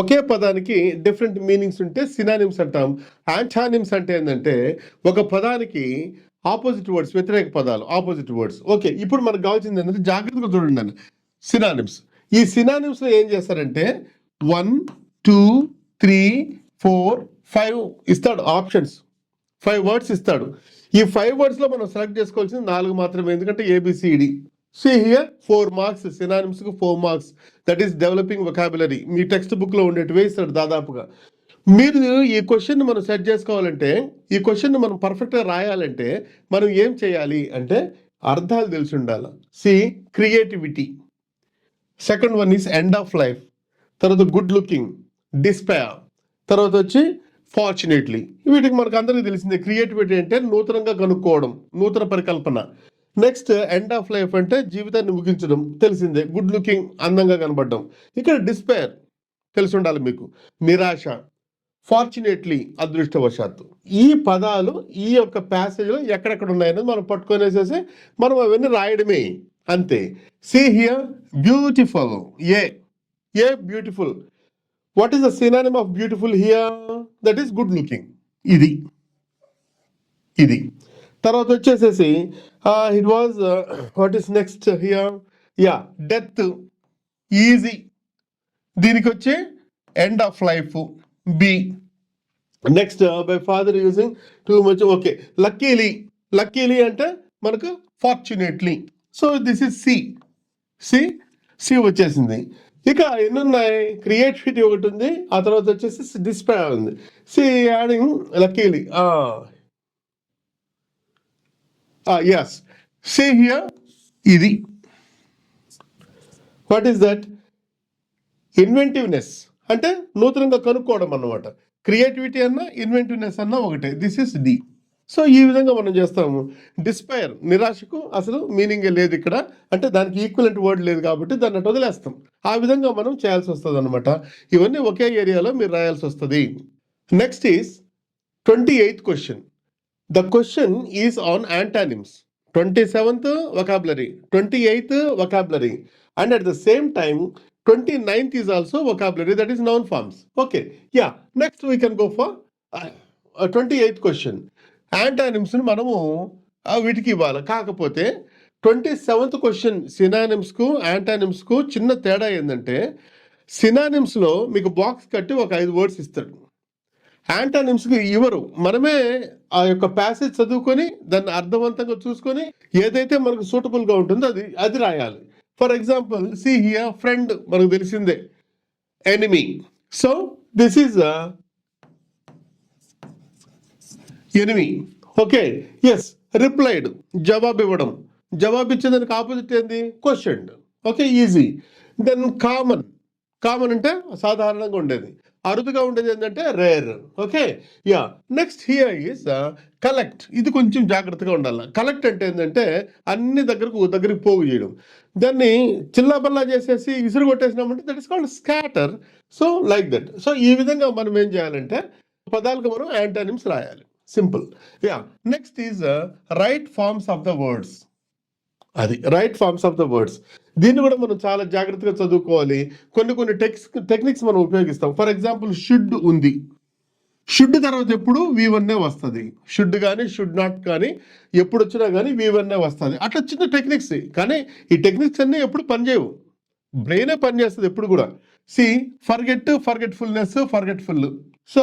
ఒకే పదానికి డిఫరెంట్ మీనింగ్స్ ఉంటే సినానిమ్స్ అంటాం. యాంటానిమ్స్ అంటే ఏంటంటే ఒక పదానికి ఆపోజిట్ వర్డ్స్, వ్యతిరేక పదాలు, ఆపోజిట్ వర్డ్స్. ఓకే, ఇప్పుడు మనకు కావాల్సింది ఏంటంటే జాగ్రత్తగా చూడండి అండి. సినానిమ్స్. ఈ సినానిమ్స్లో ఏం చేస్తారంటే 1, 2, 3, 4, 5 ఇస్తాడు ఆప్షన్స్. 5 వర్డ్స్ ఇస్తాడు. ఈ 5 వర్డ్స్లో మనం సెలెక్ట్ చేసుకోవాల్సింది 4 మాత్రమే, ఎందుకంటే ABCD. See here 4 marks, సినానిమ్స్కి 4 marks. That is developing vocabulary. Me text బుక్లో ఉండేటివే ఇస్తాడు దాదాపుగా. మీరు ఈ క్వశ్చన్ మనం సెట్ చేసుకోవాలంటే, ఈ క్వశ్చన్ మనం పర్ఫెక్ట్గా రాయాలంటే మనం ఏం చేయాలి అంటే అర్థాలు తెలిసి ఉండాలి. C creativity. Second one is end of life. తర్వాత గుడ్ లుకింగ్, డిస్పైర్, తర్వాత వచ్చి ఫార్చునేట్లీ. వీటికి మనకు అందరికీ తెలిసిందే. క్రియేటివిటీ అంటే నూతనంగా కనుక్కోవడం, నూతన పరికల్పన. నెక్స్ట్ ఎండ్ ఆఫ్ లైఫ్ అంటే జీవితాన్ని ముగించడం, తెలిసిందే. గుడ్ లుకింగ్, అందంగా కనబడడం. ఇక్కడ డిస్పైర్ తెలిసి ఉండాలి మీకు, నిరాశ. ఫార్చునేట్లీ, అదృష్టవశాత్తు. ఈ పదాలు ఈ యొక్క ప్యాసేజ్లో ఎక్కడెక్కడ ఉన్నాయనేది మనం పట్టుకొనేసేసి మనం అవన్నీ రాయడమే, అంతే. See here beautiful. A beautiful. What is the synonym of beautiful here? That is good looking. ఇది తర్వాత వచ్చేసేసి it was what is next here? Death, easy. దీనికి వచ్చి end of life, B. Next by father using too much. Okay, luckily అంటే మనకు fortunately. So this is C వచ్చేసింది. ఇక ఎన్ని ఉన్నాయి? క్రియేటివిటీ ఒకటి ఉంది, ఆ తర్వాత వచ్చేసి డిస్పైర్ ఉంది. C adding luckily. Yes. See here, ఇది వాట్ ఈస్ దట్? ఇన్వెంటివ్నెస్ అంటే నూతనంగా కనుక్కోవడం అన్నమాట. క్రియేటివిటీ అన్న ఇన్వెంటివ్నెస్ అన్న ఒకటే. This is D. సో ఈ విధంగా మనం చేస్తాము. డిస్పైర్, నిరాశకు అసలు మీనింగే లేదు ఇక్కడ, అంటే దానికి ఈక్వలెంట్ వర్డ్ లేదు కాబట్టి దాన్ని అటు వదిలేస్తాం. ఆ విధంగా మనం చేయాల్సి వస్తుంది అనమాట. ఇవన్నీ ఒకే ఏరియాలో మీరు రాయాల్సి వస్తుంది. Next is 28th question. The question is on antonyms. 27th vocabulary, 28th vocabulary, and at the same time 29th is also vocabulary, that is noun forms. Okay, yeah, next we can go for 28th question. Antonyms ని మనము వీటికి ఇవ్వాలి. కాకపోతే 27th question synonyms కు antonyms కు చిన్న తేడా ఏంటంటే, సినానిమ్స్ లో మీకు బాక్స్ కట్టి ఒక 5 వర్డ్స్ ఇస్తాడు. యాంటానిమ్స్కి ఇవ్వరు. మనమే ఆ యొక్క ప్యాసేజ్ చదువుకొని దాన్ని అర్థవంతంగా చూసుకొని ఏదైతే మనకు సూటబుల్గా ఉంటుందో అది రాయాలి. For example, see here, friend మనకు తెలిసిందే, enemy. So this is enemy. Okay, yes. Replied, జవాబు ఇవ్వడం. జవాబు ఇచ్చేదానికి ఆపోజిట్ ఏంది? Question. Okay, easy. Then common. Common అంటే సాధారణంగా ఉండేది. అరుదుగా ఉండేది ఏంటంటే rare. Okay, yeah. Next here is collect. ఇది కొంచెం జాగ్రత్తగా ఉండాలి. కలెక్ట్ అంటే ఏంటంటే అన్ని దగ్గరికి పోగు చేయడం. దాన్ని చిల్లాబల్లా చేసేసి ఇసురు కొట్టేసినామంటే that is called scatter. So like that. So ఈ విధంగా మనం ఏం చేయాలంటే పదాలకు మనం యాంటానిమ్స్ రాయాలి. Simple. Yeah. Next is right forms of the words. అది right forms of the words. దీన్ని కూడా మనం చాలా జాగ్రత్తగా చదువుకోవాలి. కొన్ని టెక్నిక్స్ మనం ఉపయోగిస్తాం. ఫర్ ఎగ్జాంపుల్, షుడ్ ఉంది. షుడ్ తర్వాత ఎప్పుడు V1 వస్తుంది. షుడ్ కానీ షుడ్ నాట్ కానీ ఎప్పుడు వచ్చినా కానీ V1 వస్తుంది. అట్లా చిన్న టెక్నిక్స్. కానీ ఈ టెక్నిక్స్ అన్నీ ఎప్పుడు పనిచేయవు. బ్రెయినే పనిచేస్తుంది ఎప్పుడు కూడా. C, forgetfulness, forgetful. So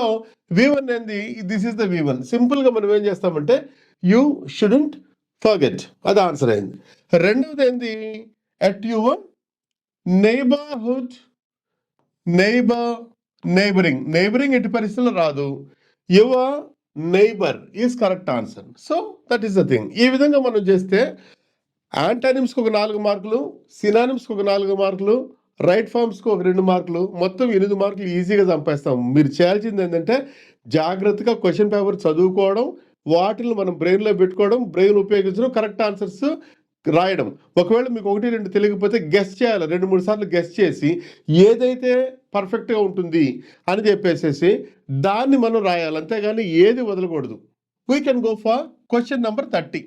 V1 ఏంది? This is the V1. సింపుల్గా మనం ఏం చేస్తామంటే యూ షుడెంట్ ఫర్గెట్. అది ఆన్సర్ అయింది. రెండవది ఏంది? At your neighbourhood. నైబరింగ్ ఎట్టి పరిస్థితుల్లో రాదు. Your neighbour is correct answer. So that is the thing. ఈ విధంగా మనం చేస్తే యాంటానిమ్స్కి ఒక 4 మార్కులు, సినానిమ్స్కి ఒక 4 మార్కులు, రైట్ ఫార్మ్స్కి ఒక 2 మార్కులు, మొత్తం 8 మార్కులు ఈజీగా సంపాదిస్తాం. మీరు చేయాల్సింది ఏంటంటే జాగ్రత్తగా క్వశ్చన్ పేపర్ చదువుకోవడం, వాటిని మనం బ్రెయిన్లో పెట్టుకోవడం, బ్రెయిన్ ఉపయోగించడం, కరెక్ట్ ఆన్సర్స్ రాయడం. ఒకవేళ మీకు 1-2 తెలియకపోతే గెస్ చేయాలి. 2-3 సార్లు గెస్ చేసి ఏదైతే పర్ఫెక్ట్గా ఉంటుంది అని చెప్పేసేసి దాన్ని మనం రాయాలి. అంతేగాని ఏది వదలకూడదు. We can go for question number 30.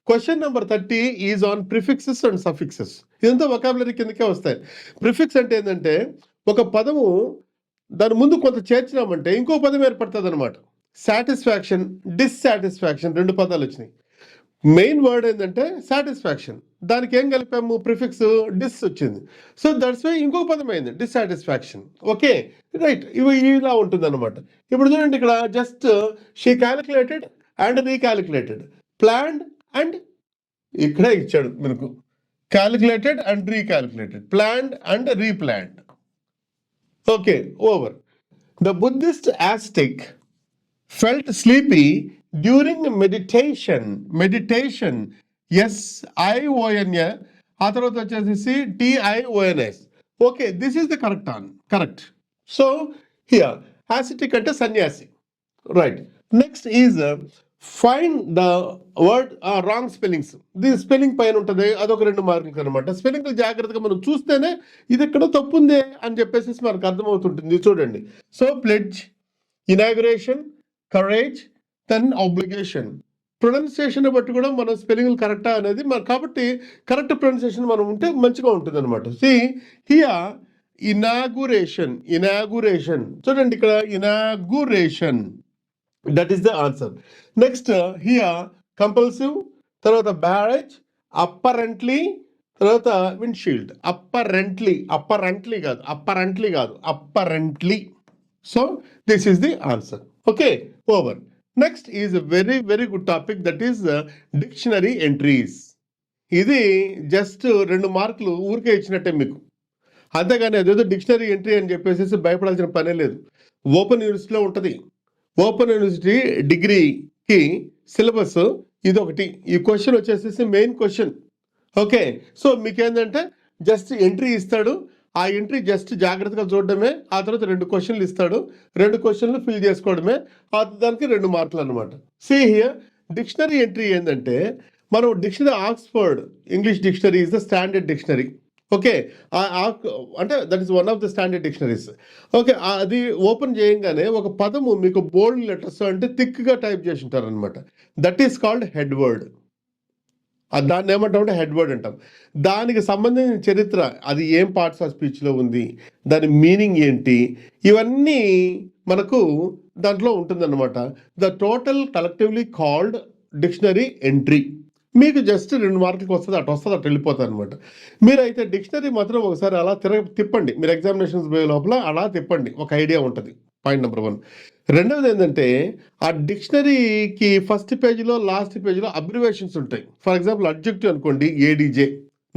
Question number 30 is on prefixes and suffixes. ఇదంతా వొకాబులరీ కిందకే వస్తాయి. ప్రిఫిక్స్ అంటే ఏంటంటే ఒక పదము దాని ముందు కొంత చేర్చినామంటే ఇంకో పదం ఏర్పడుతుంది అనమాట. సాటిస్ఫాక్షన్, డిస్సాటిస్ఫాక్షన్ 2 పదాలు వచ్చినాయి. మెయిన్ వర్డ్ ఏంటంటే సాటిస్ఫాక్షన్. దానికి ఏం కలిపాము? ప్రిఫిక్స్ డిస్ వచ్చింది. సో దట్స్ వై ఇంకొక పదం అయింది డిస్సాటిస్ఫాక్షన్. Okay, right. ఇవి ఇలా ఉంటుంది అనమాట. ఇప్పుడు చూడండి, ఇక్కడ just she calculated and recalculated, planned and ఇక్కడే ఇచ్చాడు మనకు calculated and recalculated, planned and replanned. Okay, over. The Buddhist ascetic felt sleepy during meditation. SION, ఆ తర్వాత వచ్చేసి TIONS. Okay, this is the correct. So here ascetic అంటే సన్యాసి. Right. Next is find the word wrong spellings. దీని spelling పైన ఉంటుంది, అదొక 2 మార్కులు అనమాట. స్పెల్లింగ్ జాగ్రత్తగా మనం చూస్తేనే ఇది ఎక్కడ తప్పు ఉందే అని చెప్పేసి మనకు అర్థమవుతుంటుంది. చూడండి. So pledge, inauguration, courage, then obligation. Pronunciation బట్టి కూడా మన స్పెల్లింగ్ కరెక్టా అనేది కాబట్టి కరెక్ట్ ప్రొనౌన్సియేషన్ మనం ఉంటే మంచిగా ఉంటుంది అనమాట. See here inauguration. చూడండి, ఇక్కడ inauguration, that is the answer. Next here compulsive, తర్వాత బ్యారేజ్, అప్పరెంట్లీ, తర్వాత విండ్షీల్డ్. అప్పరెంట్లీ కాదు. So this is the answer. Okay, over. Next is very very good topic, that is dictionary entries. ఇది జస్ట్ 2 మార్కులు ఊరికే ఇచ్చినట్టే మీకు. అంతేగాని అదేదో డిక్షనరీ ఎంట్రీ అని చెప్పేసి భయపడాల్సిన పనే లేదు. ఓపెన్ యూనివర్సిటీలో ఉంటుంది. ఓపెన్ యూనివర్సిటీ డిగ్రీకి సిలబస్ ఇది ఒకటి. ఈ క్వశ్చన్ వచ్చేసేసి మెయిన్ క్వశ్చన్. ఓకే, సో మీకేంటంటే జస్ట్ ఎంట్రీ ఇస్తాడు, ఆ ఎంట్రీ జస్ట్ జాగ్రత్తగా చూడడమే, ఆ తర్వాత 2 క్వశ్చన్లు ఇస్తాడు, 2 క్వశ్చన్లు ఫిల్ చేసుకోవడమే, దానికి 2 మార్కులు అనమాట. సీ హియర్ డిక్షనరీ ఎంట్రీ ఏంటంటే, మనం dictionary Oxford English dictionary is the standard dictionary. Okay, అంటే that is one of the standard dictionaries. Okay, అది ఓపెన్ చేయగానే ఒక పదము మీకు బోల్డ్ లెటర్స్ అంటే థిక్గా టైప్ చేసి ఉంటారనమాట. That is called head word. దాన్ని ఏమంటామంటే హెడ్ వర్డ్ అంటాం. దానికి సంబంధించిన చరిత్ర, అది ఏం పార్ట్స్ ఆఫ్ స్పీచ్లో ఉంది, దాని మీనింగ్ ఏంటి, ఇవన్నీ మనకు దాంట్లో ఉంటుందన్నమాట. The total collectively called dictionary entry. మీకు జస్ట్ 2 మార్కులకు వస్తుంది, అటు వెళ్ళిపోతుంది అనమాట. మీరైతే డిక్షనరీ మాత్రం ఒకసారి అలా తిప్పండి, మీరు ఎగ్జామినేషన్స్ పోయే లోపల అలా తిప్పండి, ఒక ఐడియా ఉంటుంది. Point number 1. రెండవది ఏంటంటే, ఆ డిక్షనరీకి ఫస్ట్ పేజీలో లాస్ట్ పేజీలో అబ్రివేషన్స్ ఉంటాయి. ఫర్ ఎగ్జాంపుల్ అడ్జెక్టివ్ అనుకోండి ఏడీజే,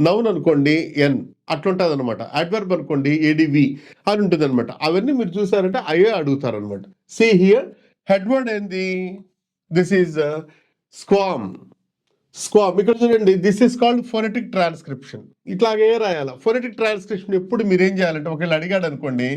నౌన్ అనుకోండి ఎన్, అట్లుంటుంది అనమాట. అడ్వర్బ్ అనుకోండి ఏడివి అని ఉంటుంది అనమాట. అవన్నీ మీరు చూసారంటే అవే అడుగుతారు అనమాట. సీ హియర్ హెడ్ వర్డ్ ఏంది, దిస్ ఈజ్ స్క్వామ్. ఇక్కడ చూడండి, this is called phonetic transcription. ఇట్లాగే రాయాలి. ఫోనెటిక్ ట్రాన్స్క్రిప్షన్ ఎప్పుడు మీరు ఏం చేయాలంటే, ఒకవేళ అడిగాడు అనుకోండి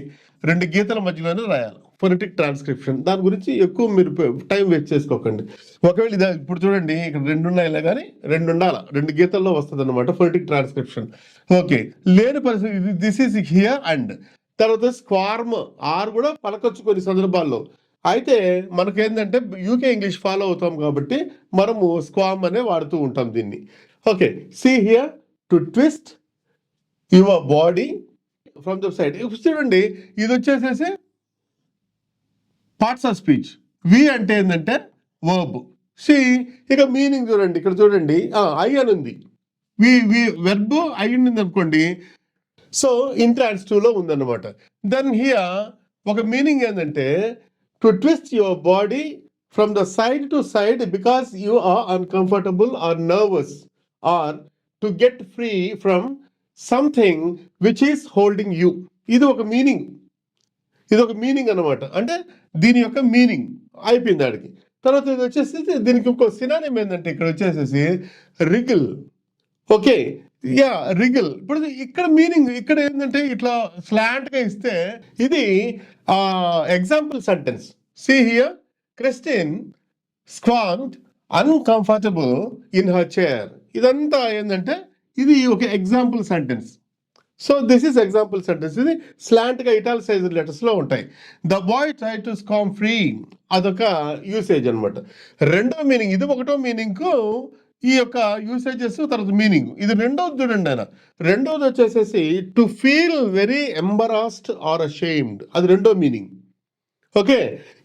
2 గీతల మధ్యలోనే రాయాలి ఫోనెటిక్ ట్రాన్స్క్రిప్షన్. దాని గురించి ఎక్కువ మీరు టైం వేస్ట్ చేసుకోకండి. ఒకవేళ ఇది ఇప్పుడు చూడండి, ఇక్కడ 2 ఉన్నాయి కానీ 2 ఉండాలి, 2 గీతల్లో వస్తుంది అనమాట ఫోనెటిక్ ట్రాన్స్క్రిప్షన్. ఓకే, లేని పరిస్థితి దిస్ ఈస్ హియర్ అండ్. తర్వాత స్క్వార్మ్, ఆర్ కూడా పలకొచ్చు కొన్ని సందర్భాల్లో. అయితే మనకేంటంటే యూకే ఇంగ్లీష్ ఫాలో అవుతాం కాబట్టి మనము స్క్వామ్ అనే వాడుతూ ఉంటాం దీన్ని. Okay, see here to twist your body from the side. చూడండి, ఇది వచ్చేసేసి పార్ట్స్ ఆఫ్ స్పీచ్. వి అంటే ఏంటంటే వర్బ్. సి ఇక మీనింగ్ చూడండి, ఇక్కడ చూడండి ఐ అని ఉంది, వెర్బ్ ఐ ఉంది అనుకోండి. సో ఇంట్రాన్సిటివ్లో ఉందన్నమాట. దెన్ హియర్ ఒక మీనింగ్ ఏంటంటే, to twist your body from the side to side because you are uncomfortable or nervous or to get free from something which is holding you. ఇది ఒక meaning, అనమాట. అంటే దీని యొక్క మీనింగ్ అయిపోయింది ఆడికి. తర్వాత ఇది వచ్చేసి దీనికి ఇంకో సినానిమ్ ఏంటంటే, ఇక్కడ వచ్చేసేసి రిగిల్. Okay, yeah wriggle. ఇప్పుడు ఇక్కడ మీనింగ్ ఇక్కడ ఏంటంటే, ఇట్లా స్లాంట్గా ఇస్తే ఇది example sentence. See here Christine squirmed uncomfortable in her chair. ఇదంతా ఏంటంటే ఇది ఒక example sentence. So this is example sentence. ఇది స్లాంట్గా ఇటాలిసైజ్ లెటర్స్లో ఉంటాయి. The boy try to squirm free, అదొక యూసేజ్ అనమాట. రెండో మీనింగ్, ఇది ఒకటో మీనింగ్కు ఈ యొక్క యూసేజెస్, తర్వాత మీనింగ్. ఇది రెండోది చూడండి ఆయన. రెండోది వచ్చేసేసి to feel very embarrassed or ashamed, అది రెండో మీనింగ్. ఓకే,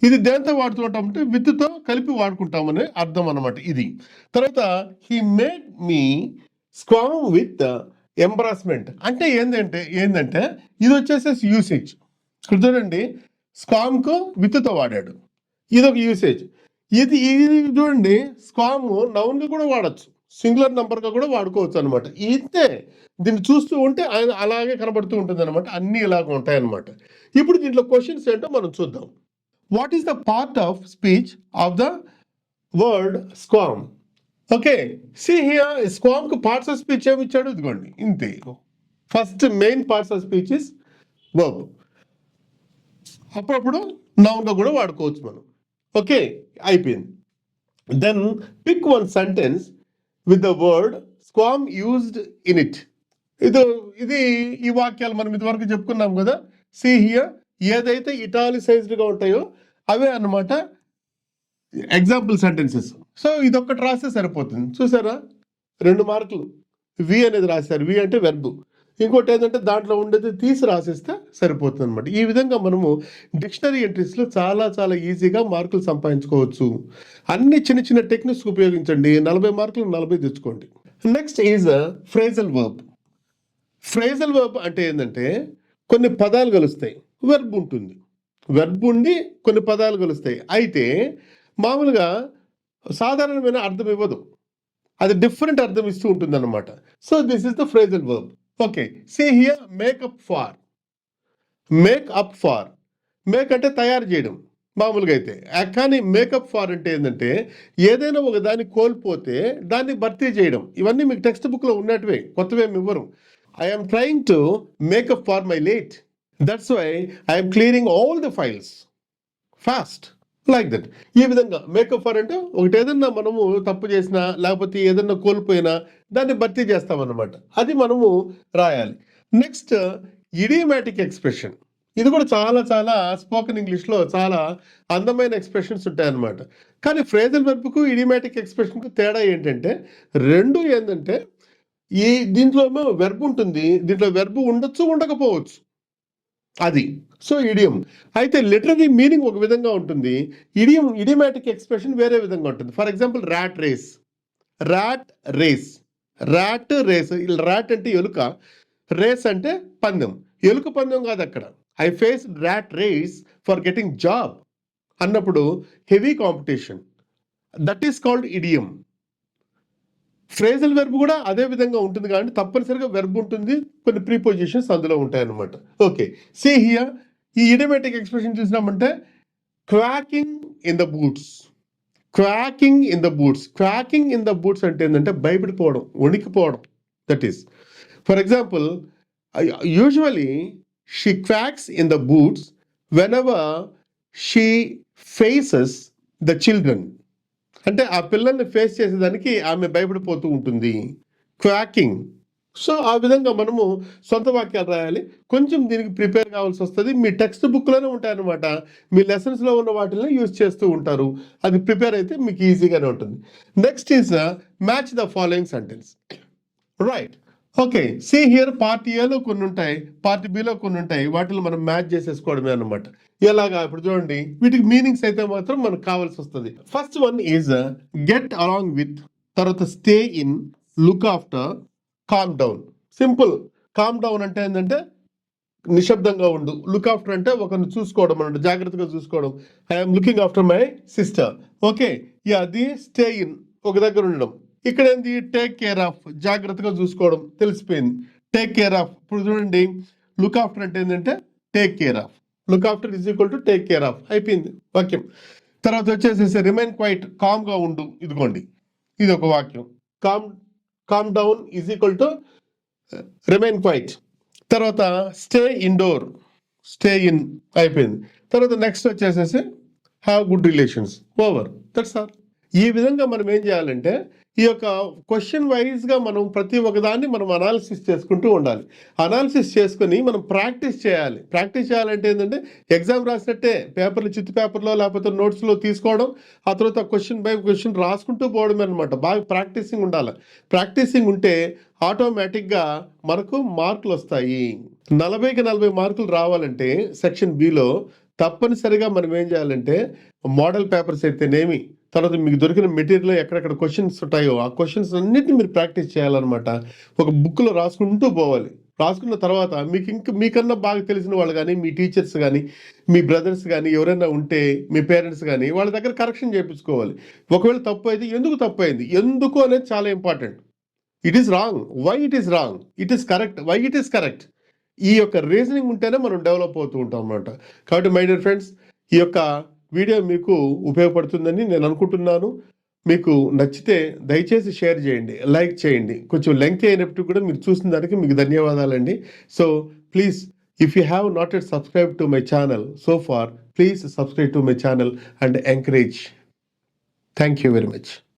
ఇది దేంతో వాడుతూ ఉంటామంటే విత్తో కలిపి వాడుకుంటామని అర్థం అనమాట ఇది. తర్వాత he made me squirm with embarrassment అంటే ఏంటంటే ఇది వచ్చేసేసి యూసేజ్. ఇక్కడ చూడండి, స్క్వామ్కు విత్తో వాడాడు, ఇది ఒక యూసేజ్. ఇది చూడండి, స్క్వామ్ నౌన్గా కూడా వాడచ్చు, సింగులర్ నంబర్గా కూడా వాడుకోవచ్చు అనమాట. ఇంతే, దీన్ని చూస్తూ ఉంటే అలాగే కనబడుతూ ఉంటుంది అనమాట. అన్నీ ఇలాగ ఉంటాయన్నమాట. ఇప్పుడు దీంట్లో క్వశ్చన్స్ ఏంటో మనం చూద్దాం. What is the part of speech of the word squirm? Okay, see here స్క్వామ్కి పార్ట్స్ ఆఫ్ స్పీచ్ ఏమి ఇచ్చాడు, ఇదిగోండి ఇంతే. First main parts of speech is verb. అప్పుడప్పుడు నౌన్గా కూడా వాడుకోవచ్చు మనం. ఓకే, అయిపోయింది. Then pick one sentence with the word squirm used in it. ఇది ఈ వాక్యాలు మనం ఇదివరకు చెప్పుకున్నాం కదా. సీ హియర్, ఏదైతే ఇటాలిసైజ్డ్గా ఉంటాయో అవే అన్నమాట ఎగ్జాంపుల్ సెంటెన్సెస్. సో ఇదొక్కటి రాస్తే సరిపోతుంది. చూసారా, 2 మార్కులు. వి అనేది రాశారు, వి అంటే వెర్బ్. ఇంకోటి ఏంటంటే దాంట్లో ఉండేది తీసి రాసేస్తే సరిపోతుంది అనమాట. ఈ విధంగా మనము డిక్షనరీ ఎంట్రీస్లో చాలా చాలా ఈజీగా మార్కులు సంపాదించుకోవచ్చు. అన్ని చిన్న చిన్న టెక్నిక్స్ ఉపయోగించండి. 40 మార్కులు 40 తెచ్చుకోండి. Next is phrasal verb. Phrasal verb అంటే ఏంటంటే కొన్ని పదాలు కలుస్తాయి, వెర్బ్ ఉంటుంది, వెర్బ్ ఉండి కొన్ని పదాలు కలుస్తాయి. అయితే మామూలుగా సాధారణమైన అర్థం ఇవ్వదు, అది డిఫరెంట్ అర్థం ఇస్తూ ఉంటుంది అనమాట. So this is the phrasal verb. Okay, see here make up for. Make అంటే తయారు చేయడం. మామూలుగా అయితే. కానీ మేకప్ ఫార్ అంటే ఏందంటే, ఏదైనా ఒక దాన్ని కోల్పోతే దాన్ని భర్తీ చేయడం. ఇవన్నీ మీకు టెక్స్ట్ బుక్‌లో ఉన్నటివే. కొత్తవేమి ఇవ్వరు. I am trying to make up for my late. That's why I am clearing all the files fast. Like that. ఈ విధంగా మేకప్ ఫర్ అంటే ఒకటేదన్నా మనము తప్పు చేసినా, లేకపోతే ఏదన్నా కోల్పోయినా దాన్ని భర్తీ చేస్తామన్నమాట. అది మనము రాయాలి. Next idiomatic expression. ఇది కూడా చాలా చాలా స్పోకెన్ ఇంగ్లీష్‌లో చాలా అందమైన ఎక్స్‌ప్రెషన్స్ ఉంటాయన్నమాట. కానీ ఫ్రేజల్ వెర్బ్‌కు, ఇడియోమాటిక్ ఎక్స్‌ప్రెషన్‌కు తేడా ఏంటంటే, 2 ఏందంటే ఈ దీంట్లో ఏమో వెర్బ్ ఉంటుంది. దీంట్లో వెర్బ్ ఉండొచ్చు, ఉండకపోవచ్చు. అది. So, idiom. అయితే లిటరరీ మీనింగ్ ఒక విధంగా ఉంటుంది. ఇడియోమాటిక్ ఎక్స్‌ప్రెషన్ వేరే విధంగా ఉంటుంది. For example rat race. Rat race. Rat race. Rat అంటే ఎలుక. రేస్ అంటే పందెం. ఎలుక పందెం కాదక్కడ. I faced rat race for getting job అన్నప్పుడు heavy competition. That is called idiom. Phrasal verb కూడా అదే విధంగా ఉంటుంది కాబట్టి తప్పనిసరిగా వెర్బ్ ఉంటుంది. కొన్ని ప్రీపోజిషన్స్ అందులో ఉంటాయన్నమాట. ఓకే. సీ హియర్ ఈ ఇడియోమాటిక్ ఎక్స్‌ప్రెషన్ చూసినామంటే quaking in the boots. Quaking in the boots. Quaking in the boots అంటే ఏందంటే భయపడిపోవడం, వణికిపోవడం. That is. For example usually she quakes in the boots whenever she faces the children. అంటే ఆ పిల్లల్ని face చేసేదానికి ఆమె భయపడిపోతూ ఉంటుంది. క్వాకింగ్. సో, ఆ విధంగా మనము సొంత వాక్యాలు రాయాలి. కొంచెం దీనికి ప్రిపేర్ కావాల్సి వస్తది. మీ టెక్స్ట్ బుక్‌లోనే ఉంటాయన్నమాట. మీ లెసన్స్‌లో ఉన్న వాటిల్ని యూజ్ చేస్తూ ఉంటారు. అది ప్రిపేర్ అయితే మీకు ఈజీగానే ఉంటుంది. Next is match the following sentence. Right. Okay. See here part ఏలో కొన్నుంటాయి. Part below కొన్నుంటాయి. వాటిని మనం మ్యాచ్ చేసేసుకోవడమే అన్నమాట. ఎలాగా? ఇప్పుడు చూడండి. వీటికి మీనింగ్స్ అయితే మాత్రం మనకు కావాల్సొస్తది. First one is get along with, తర్వాత stay in, look after, calm down. Simple. Calm down అంటే ఏందంటే నిశ్శబ్దంగా ఉండు. లుక్ ఆఫ్టర్ అంటే ఒకరిని చూసుకోవడం అన్నమాట. జాగ్రత్తగా చూసుకోవడం. I am looking after my sister. Okay. అది స్టే ఇన్, ఒక దగ్గర ఉండడం. ఇక్కడేంది టేక్ కేర్ ఆఫ్, జాగ్రత్తగా చూసుకోవడం తెలిసిపోయింది. Take care of. ఇప్పుడు చూడండి లుక్ ఆఫ్టర్ అంటే ఏంటంటే take care of. Look after is equal to take care of. అయిపోయింది వాక్యం. తర్వాత వచ్చేసేసి రిమైన్ క్వైట్, కామ్గా ఉండు. ఇదిగోండి ఇది ఒక వాక్యం. Calm down is equal to remain quiet. తర్వాత స్టే ఇండోర్, స్టే ఇన్ అయిపోయింది. తర్వాత నెక్స్ట్ వచ్చేసేసి have good relations. Over. That's all. ఈ విధంగా మనం ఏం చేయాలంటే ఈ యొక్క క్వశ్చన్ వైజ్గా మనం ప్రతి ఒక్కదాన్ని మనం అనాలిసిస్ చేసుకుంటూ ఉండాలి. అనాలిసిస్ చేసుకొని మనం ప్రాక్టీస్ చేయాలి. ప్రాక్టీస్ చేయాలంటే ఏంటంటే ఎగ్జామ్ రాసినట్టే పేపర్లు చిత్తు పేపర్లో లేకపోతే నోట్స్లో తీసుకోవడం, ఆ తర్వాత క్వశ్చన్ బై క్వశ్చన్ రాసుకుంటూ పోవడం అనమాట. బాగా ప్రాక్టీసింగ్ ఉండాలి. ప్రాక్టీసింగ్ ఉంటే ఆటోమేటిక్గా మనకు మార్కులు వస్తాయి. 40కి 40 మార్కులు రావాలంటే సెక్షన్ బిలో తప్పనిసరిగా మనం ఏం చేయాలంటే మోడల్ పేపర్స్ అయితేనేమి, తర్వాత మీకు దొరికిన మెటీరియల్ ఎక్కడెక్కడ క్వశ్చన్స్ ఉంటాయో ఆ క్వశ్చన్స్ అన్నిటిని మీరు ప్రాక్టీస్ చేయాలన్నమాట. ఒక బుక్లో రాసుకుంటూ పోవాలి. రాసుకున్న తర్వాత మీకన్నా బాగా తెలిసిన వాళ్ళు కానీ, మీ టీచర్స్ కానీ, మీ బ్రదర్స్ కానీ ఎవరైనా ఉంటే, మీ పేరెంట్స్ కానీ వాళ్ళ దగ్గర కరెక్షన్ చేయించుకోవాలి. ఒకవేళ తప్పు అయితే ఎందుకు తప్పు అయింది, ఎందుకు అనేది చాలా important. It is wrong, why it is wrong, it is correct, why it is correct. ఈ యొక్క రీజనింగ్ ఉంటేనే మనం డెవలప్ అవుతూ ఉంటాం అన్నమాట. కాబట్టి మై డియర్ ఫ్రెండ్స్, ఈ యొక్క వీడియో మీకు ఉపయోగపడుతుందని నేను అనుకుంటున్నాను. మీకు నచ్చితే దయచేసి షేర్ చేయండి, లైక్ చేయండి. కొంచెం లెంగ్తీ అయినప్పుడు కూడా మీరు చూసిన దానికి మీకు ధన్యవాదాలండి. So please, if you have not yet subscribed to my channel so far, please subscribe to my channel and encourage. Thank you very much.